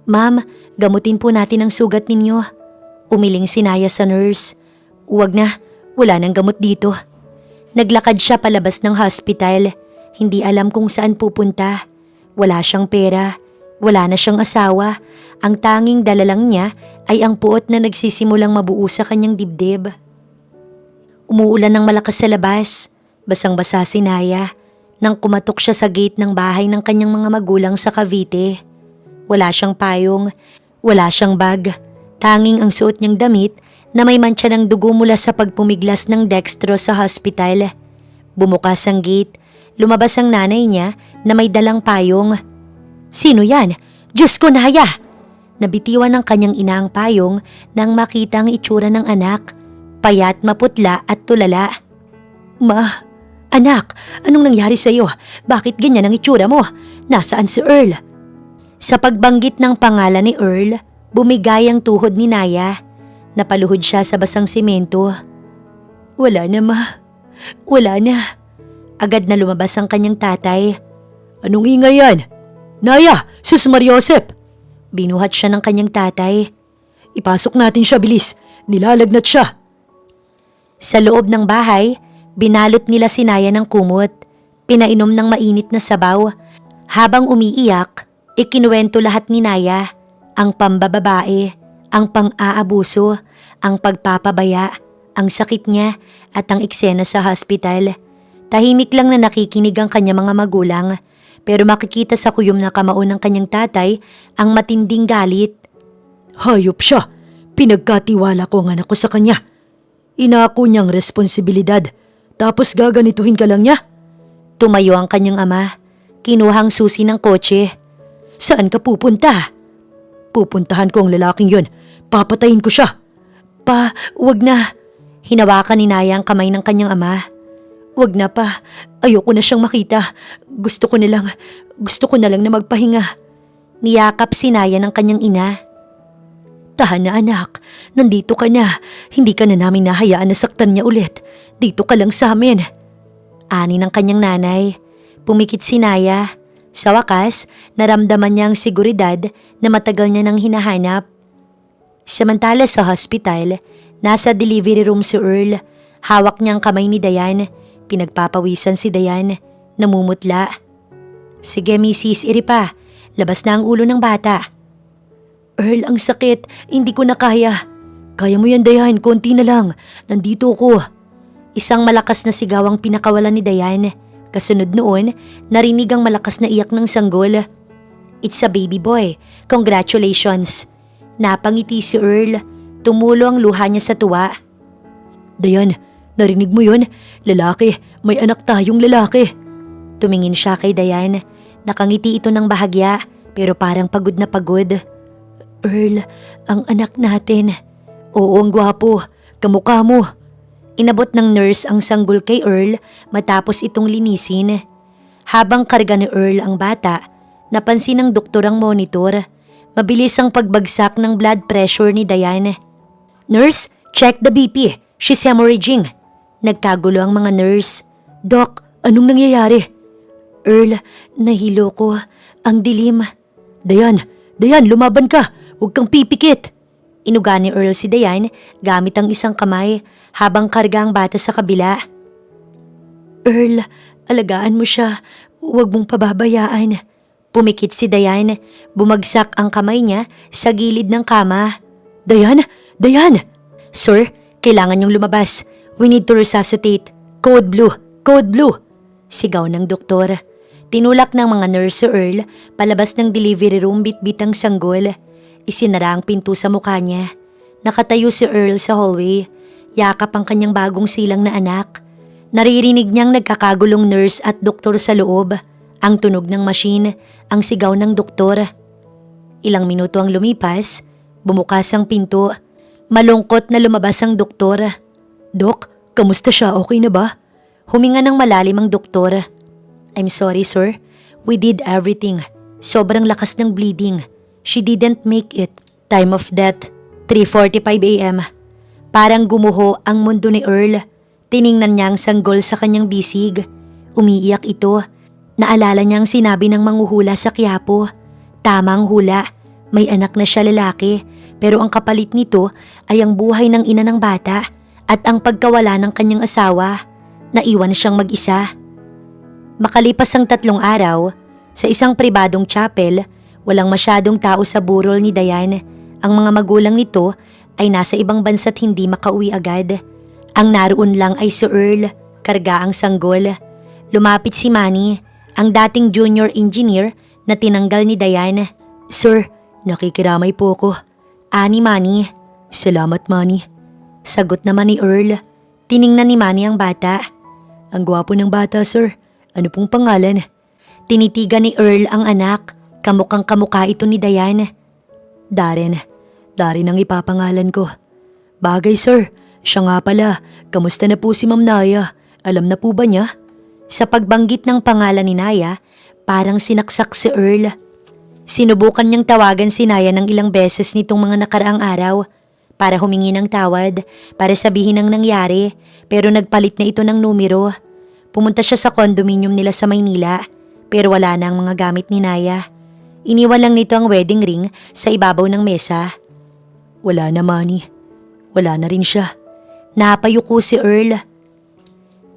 "Ma'am, gamutin po natin ang sugat ninyo." Umiling si Naya sa nurse. "Huwag na, wala nang gamot dito." Naglakad siya palabas ng hospital. Hindi alam kung saan pupunta. Wala siyang pera. Wala na siyang asawa. Ang tanging dala lang niya ay ang puot na nagsisimulang mabuo sa kanyang dibdib. Umuulan ng malakas sa labas. Basang-basa si Naya nang kumatok siya sa gate ng bahay ng kanyang mga magulang sa Cavite. Wala siyang payong, wala siyang bag. Tanging ang suot niyang damit na may mantsa ng dugo mula sa pagpumiglas ng dextrose sa hospital. Bumukas ang gate. Lumabas ang nanay niya na may dalang payong. "Sino yan? Diyos ko, Naya!" Nabitiwan ng kanyang ina ang payong nang makita ang itsura ng anak. Payat, maputla at tulala. Ma, anak, anong nangyari sa'yo? Bakit ganyan ang itsura mo? Nasaan si Earl? Sa pagbanggit ng pangalan ni Earl, bumigay ang tuhod ni Naya. Napaluhod siya sa basang simento. Wala na, ma. Wala na. Agad na lumabas ang kanyang tatay. Anong ingay yan? Naya, sus Mariosep! Binuhat siya ng kanyang tatay. Ipasok natin siya, bilis. Nilalagnat siya. Sa loob ng bahay, binalot nila si Naya ng kumot. Pinainom ng mainit na sabaw. Habang umiiyak, ikinuwento lahat ni Naya. Ang pambababae, ang pang-aabuso, ang pagpapabaya, ang sakit niya at ang eksena sa hospital. Tahimik lang na nakikinig ang kanyang mga magulang. Pero makikita sa kuyom na kamao ng kanyang tatay ang matinding galit. Hayop siya. Pinagkatiwala ko ang anak ko sa kanya. Inako niyang responsibilidad. Tapos gaganituhin ka lang niya? Tumayo ang kanyang ama. Kinuhang susi ng kotse. Saan ka pupunta? Pupuntahan ko ang lalaking yun. Papatayin ko siya. Wag na. Hinawakan ni Naya ang kamay ng kanyang ama. Wag na pa. Ayoko na siyang makita. Gusto ko na lang na magpahinga. Niyakap si Naya ng kanyang ina. Tahan na anak. Nandito ka na. Hindi ka na namin nahayaan na saktan niya ulit. Dito ka lang sa amin. Ani ng kanyang nanay. Pumikit si Naya. Sa wakas, naramdaman niya ang seguridad na matagal niya nang hinahanap. Samantala sa hospital, nasa delivery room si Earl. Hawak niya ang kamay ni Dayan. Pinagpapawisan si Dayan. Namumutla. Sige, Mrs. Iripa. Labas na ang ulo ng bata. Earl, ang sakit. Hindi ko na kaya. Kaya mo yan, Dayan. Konti na lang. Nandito ko. Isang malakas na sigaw ang pinakawalan ni Dayan. Kasunod noon, narinig ang malakas na iyak ng sanggol. It's a baby boy. Congratulations. Napangiti si Earl. Tumulo ang luha niya sa tuwa. Dayan, narinig mo yun? Lalaki. May anak tayong lalaki. Tumingin siya kay Dayan. Nakangiti ito ng bahagya pero parang pagod na pagod. Earl, ang anak natin. Oo, ang gwapo. Kamukha mo. Inabot ng nurse ang sanggol kay Earl matapos itong linisin. Habang karga ni Earl ang bata, napansin ng doktor ang monitor. Mabilis ang pagbagsak ng blood pressure ni Dayan. Nurse, check the BP. She's hemorrhaging. Nagkagulo ang mga nurse. Doc, anong nangyayari? Earl, nahilo ko. Ang dilim. Dayan, lumaban ka. Huwag kang pipikit. Inuga ni Earl si Dayan gamit ang isang kamay habang karga ang bata sa kabila. Earl, alagaan mo siya. Huwag mong pababayaan. Pumikit si Dayan. Bumagsak ang kamay niya sa gilid ng kama. Dayan! Sir, kailangan niyong lumabas. We need to resuscitate. Code blue! Sigaw ng doktor. Tinulak ng mga nurse si Earl palabas ng delivery room bitbit ang sanggol. Isinara ang pinto sa mukha niya. Nakatayo si Earl sa hallway. Yakap ang kanyang bagong silang na anak. Naririnig niyang nagkakagulong nurse at doktor sa loob. Ang tunog ng machine, ang sigaw ng doktor. Ilang minuto ang lumipas, bumukas ang pinto. Malungkot na lumabas ang doktor. Dok, kamusta siya? Okay na ba? Huminga ng malalim ang doktor. I'm sorry, sir. We did everything. Sobrang lakas ng bleeding. She didn't make it. Time of death, 3:45 a.m. Parang gumuho ang mundo ni Earl. Tiningnan niya ang sanggol sa kanyang bisig. Umiiyak ito. Naalala niya ang sinabi ng manghuhula sa Quiapo. Tamang hula. May anak na siya lalaki. Pero ang kapalit nito ay ang buhay ng ina ng bata at ang pagkawala ng kanyang asawa. Naiwan siyang mag-isa. Makalipas ang 3 araw, sa isang pribadong chapel, walang masyadong tao sa burol ni Dayan. Ang mga magulang nito ay nasa ibang bansa't hindi makauwi agad. Ang naroon lang ay si Earl, karga ang sanggol. Lumapit si Manny, ang dating junior engineer na tinanggal ni Dayan. Sir, nakikiramay po ko. Ani Manny. Salamat Manny. Sagot naman ni Earl. Tiningnan ni Manny ang bata. Ang gwapo ng bata, sir. Ano pong pangalan? Tinitigan ni Earl ang anak. Kamukhang kamukha ito ni Dayan. Darren. Darren ang ipapangalan ko. Bagay, sir. Siya nga pala, kamusta na po si Ma'am Naya? Alam na po ba niya? Sa pagbanggit ng pangalan ni Naya, parang sinaksak si Earl. Sinubukan niyang tawagan si Naya ng ilang beses nitong mga nakaraang araw para humingi ng tawad, para sabihin ang nangyari, pero nagpalit na ito ng numero. Pumunta siya sa condominium nila sa Maynila, pero wala na ang mga gamit ni Naya. Iniwan lang nito ang wedding ring sa ibabaw ng mesa. Wala na, Manny. Wala na rin siya. Napayuko si Earl.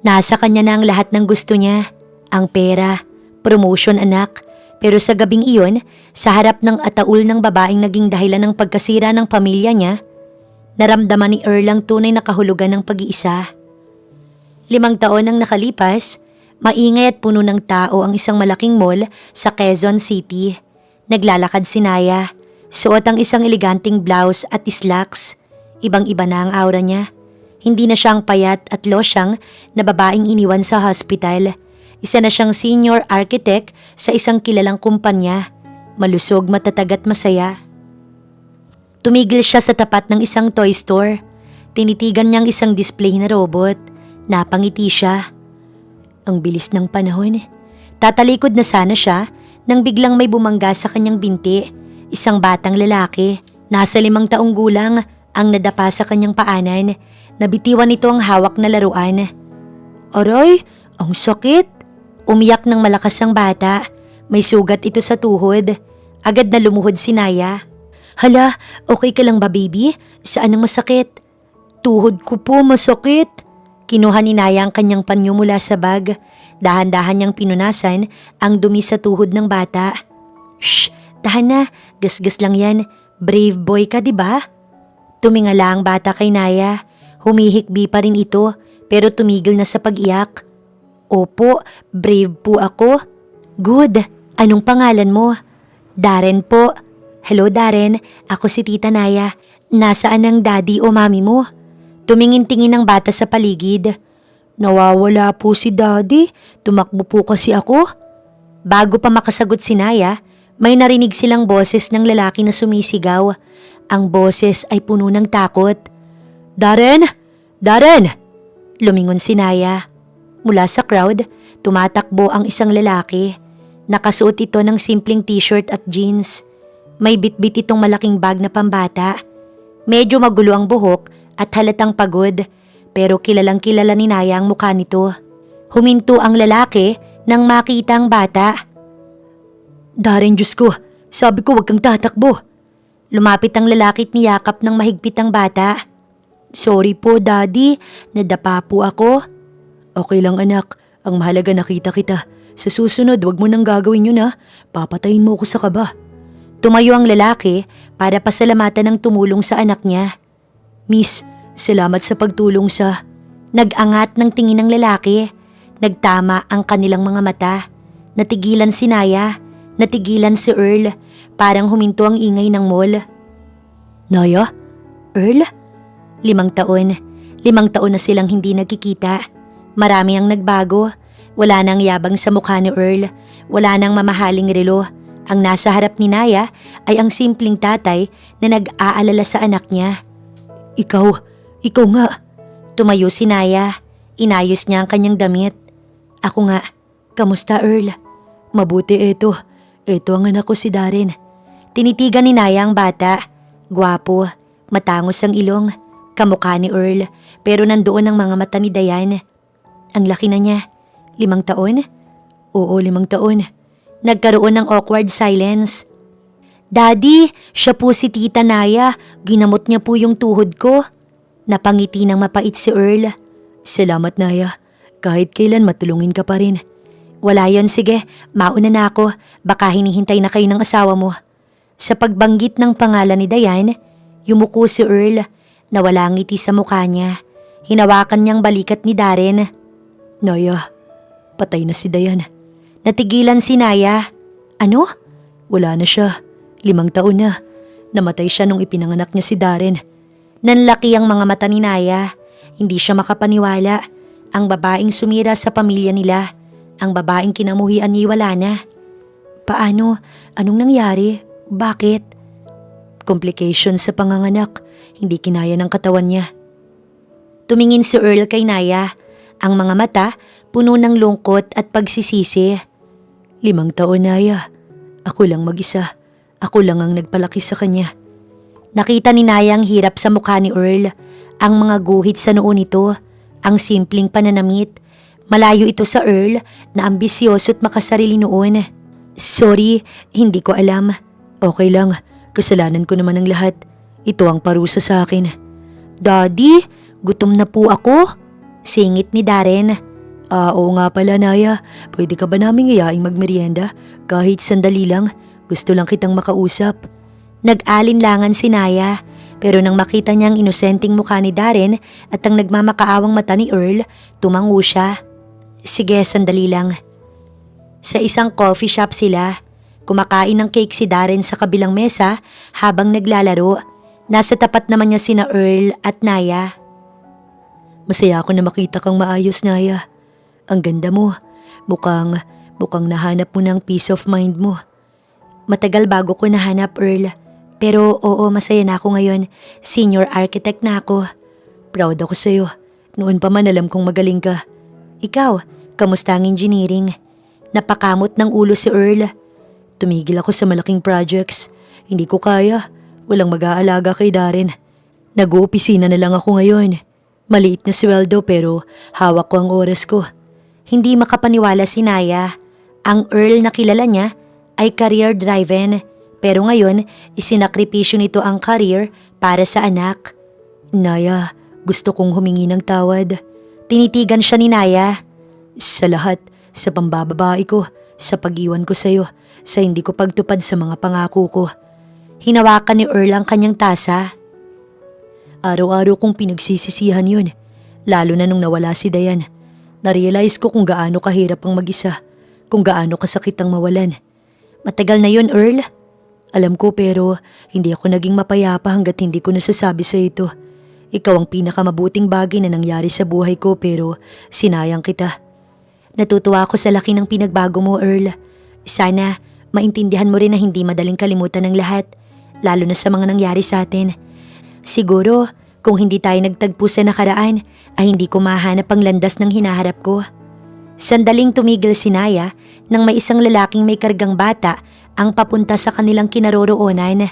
Nasa kanya na ang lahat ng gusto niya. Ang pera, promotion anak. Pero sa gabing iyon, sa harap ng ataul ng babaeng naging dahilan ng pagkasira ng pamilya niya, naramdaman ni Earl ang tunay na kahulugan ng pag-iisa. 5 taon ang nakalipas, maingay at puno ng tao ang isang malaking mall sa Quezon City. Naglalakad si Naya, suot ang isang eleganteng blouse at slacks. Ibang-iba na ang aura niya. Hindi na siyang payat at losyang na babaeng iniwan sa hospital. Isa na siyang senior architect sa isang kilalang kumpanya. Malusog, matatag at masaya. Tumigil siya sa tapat ng isang toy store. Tinitigan niyang isang display na robot. Napangiti siya. Ang bilis ng panahon. Tatalikod na sana siya nang biglang may bumangga sa kanyang binti. Isang batang lalaki, nasa 5 taong gulang, ang nadapa sa kanyang paanan. Nabitiwan nito ang hawak na laruan. Aray, ang sakit! Umiyak ng malakas ang bata. May sugat ito sa tuhod. Agad na lumuhod si Naya. Hala, okay ka lang ba baby? Saan ang masakit? Tuhod ko po masakit. Kinuha ni Naya ang kanyang panyo mula sa bag. Dahan-dahan niyang pinunasan ang dumi sa tuhod ng bata. Shh, tahan na. Gasgas lang yan. Brave boy ka, di ba? Tumingala ang bata kay Naya. Humihikbi pa rin ito pero tumigil na sa pag-iyak. Opo, brave po ako. Good. Anong pangalan mo? Darren po. Hello Darren, ako si Tita Naya. Nasaan ang daddy o mami mo? Tumingin-tingin ang bata sa paligid. Nawawala po si daddy. Tumakbo po kasi ako. Bago pa makasagot si Naya, may narinig silang boses ng lalaki na sumisigaw. Ang boses ay puno ng takot. Darren! Darren! Lumingon si Naya. Mula sa crowd, tumatakbo ang isang lalaki. Nakasuot ito ng simpleng t-shirt at jeans. May bitbit itong malaking bag na pambata. Medyo magulo ang buhok at halatang pagod, pero kilalang kilala ni Naya ang mukha nito. Huminto ang lalaki nang makita ang bata. Darren, Diyos ko, sabi ko wag kang tatakbo. Lumapit ang lalaki at niyakap ng mahigpit ang bata. Sorry po daddy, nadapa po ako. Okay lang anak, ang mahalaga nakita kita. Sa susunod wag mo nang gagawin yun ha, papatayin mo ko sa kaba. Tumayo ang lalaki para pasalamatan ng tumulong sa anak niya. Miss, salamat sa pagtulong sa... Nag-angat ng tingin ng lalaki. Nagtama ang kanilang mga mata. Natigilan si Naya, natigilan si Earl. Parang huminto ang ingay ng mall. Naya? Earl? 5 taon. 5 taon na silang hindi nagkikita. Marami ang nagbago. Wala nang yabang sa mukha ni Earl. Wala nang mamahaling relo. Ang nasa harap ni Naya ay ang simpleng tatay na nag-aalala sa anak niya. Ikaw nga. Tumayo si Naya. Inayos niya ang kanyang damit. Ako nga. Kamusta Earl? Mabuti ito. Ito ang anak ko si Darren. Tinitigan ni Naya ang bata. Gwapo. Matangos ang ilong. Kamukha ni Earl, pero nandoon ang mga mata ni Diane. Ang laki na niya. 5 taon? Oo, 5 taon. Nagkaroon ng awkward silence. Daddy, siya po si Tita Naya. Ginamot niya po yung tuhod ko. Napangiti ng mapait si Earl. Salamat Naya. Kahit kailan matulungin ka pa rin. Wala yon, sige. Mauna na ako. Baka hinihintay na kayo ng asawa mo. Sa pagbanggit ng pangalan ni Diane, yumuko si Earl. Nawala ang ngiti sa mukha niya. Hinawakan niyang balikat ni Darren. Naya, patay na si Diane. Natigilan si Naya. Ano? Wala na siya. 5 taon na. Namatay siya nung ipinanganak niya si Darren. Nanlaki ang mga mata ni Naya. Hindi siya makapaniwala. Ang babaeng sumira sa pamilya nila. Ang babaeng kinamuhian niya wala na. Paano? Anong nangyari? Bakit? Complications sa panganganak. Hindi kinaya ng katawan niya. Tumingin si Earl kay Naya, ang mga mata puno ng lungkot at pagsisisi. 5 taon, Naya. Ako lang mag-isa. Ako lang ang nagpalaki sa kanya. Nakita ni Naya ang hirap sa mukha ni Earl, ang mga guhit sa noo nito, ang simpleng pananamit. Malayo ito sa Earl na ambisyoso at makasarili noon. Sorry, hindi ko alam. Okay lang, kasalanan ko naman ang lahat. Ito ang parusa sa akin. Daddy, gutom na po ako. Singit ni Darren. Oo nga pala, Naya. Pwede ka ba naming iyaing magmerienda? Kahit sandali lang. Gusto lang kitang makausap. Nag-alinlangan si Naya, pero nang makita niya ang inosenteng mukha ni Darren at ang nagmamakaawang mata ni Earl, tumango siya. Sige, sandali lang. Sa isang coffee shop sila. Kumakain ng cake si Darren sa kabilang mesa habang naglalaro. Nasa tapat naman niya sina Earl at Naya. Masaya ako na makita kang maayos, Naya. Ang ganda mo. Mukhang nahanap mo ng peace of mind mo. Matagal bago ko nahanap, Earl. Pero oo, masaya na ako ngayon. Senior architect na ako. Proud ako sa'yo. Noon pa man alam kong magaling ka. Ikaw, kamusta ang engineering? Napakamot ng ulo si Earl. Tumigil ako sa malaking projects. Hindi ko kaya. Walang mag-aalaga kay Darren. Nag-oopisina na lang ako ngayon. Maliit na sweldo pero hawak ko ang oras ko. Hindi makapaniwala si Naya. Ang Earl na kilala niya ay career-driven, pero ngayon isinakripisyo nito ang career para sa anak. Naya, gusto kong humingi ng tawad. Tinitigan siya ni Naya. Sa lahat, sa pambababae ko, sa pag-iwan ko sa'yo, sa hindi ko pagtupad sa mga pangako ko. Hinawakan ni Earl ang kanyang tasa. Araw-araw kong pinagsisisihan yun, lalo na nung nawala si Dayan. Narealize ko kung gaano kahirap ang mag-isa, kung gaano kasakit ang mawalan. Matagal na yun, Earl. Alam ko pero hindi ako naging mapayapa hanggat hindi ko nasasabi sa ito. Ikaw ang pinakamabuting bagay na nangyari sa buhay ko pero sinayang kita. Natutuwa ako sa laki ng pinagbago mo, Earl. Sana maintindihan mo rin na hindi madaling kalimutan ng lahat, lalo na sa mga nangyari sa atin. Siguro, kung hindi tayo nagtagpo sa nakaraan, ay hindi ko mahanap ang landas ng hinaharap ko. Sandaling tumigil si Naya nang may isang lalaking may kargang bata ang papunta sa kanilang kinaroroonan.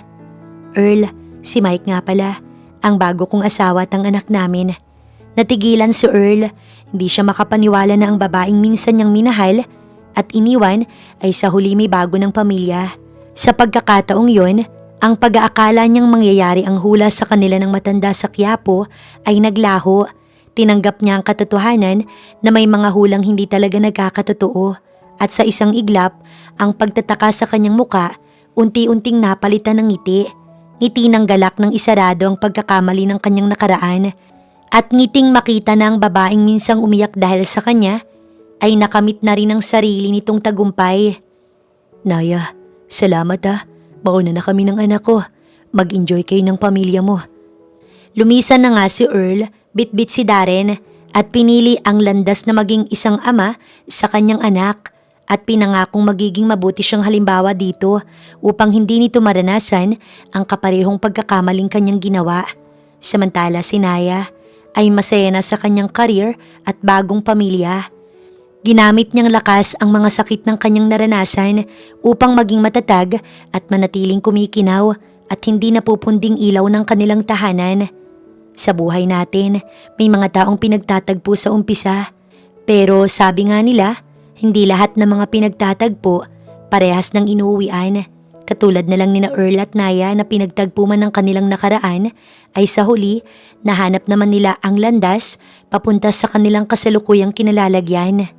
Earl, si Mike nga pala, ang bago kong asawa at ang anak namin. Natigilan si Earl, hindi siya makapaniwala na ang babaeng minsan niyang minahal at iniwan ay sa huli may bago ng pamilya. Sa pagkakataong yon, ang pag-aakala niyang mangyayari ang hula sa kanila ng matanda sa Quiapo ay naglaho. Tinanggap niya ang katotohanan na may mga hulang hindi talaga nagkakatotoo at sa isang iglap, ang pagtataka sa kanyang muka unti-unting napalitan ng ngiti. Ngiti ng galak ng isarado ang pagkakamali ng kanyang nakaraan at ngiting makita na ang babaeng minsang umiyak dahil sa kanya ay nakamit na rin ang sarili nitong tagumpay. Naya, salamat ah. Mauna na kami ng anak ko. Mag-enjoy kayo ng pamilya mo. Lumisan na nga si Earl, bitbit si Darren at pinili ang landas na maging isang ama sa kanyang anak at pinangakong magiging mabuti siyang halimbawa dito upang hindi nito maranasan ang kaparehong pagkakamaling kanyang ginawa. Samantala si Naya ay masaya na sa kanyang career at bagong pamilya. Ginamit niyang lakas ang mga sakit ng kanyang naranasan upang maging matatag at manatiling kumikinaw at hindi napupunding ilaw ng kanilang tahanan. Sa buhay natin, may mga taong pinagtatagpo sa umpisa. Pero sabi nga nila, hindi lahat ng mga pinagtatagpo parehas ng inuuwian. Katulad na lang nina Earl at Naya na pinagtagpo man ng kanilang nakaraan ay sa huli, nahanap naman nila ang landas papunta sa kanilang kasalukuyang kinalalagyan.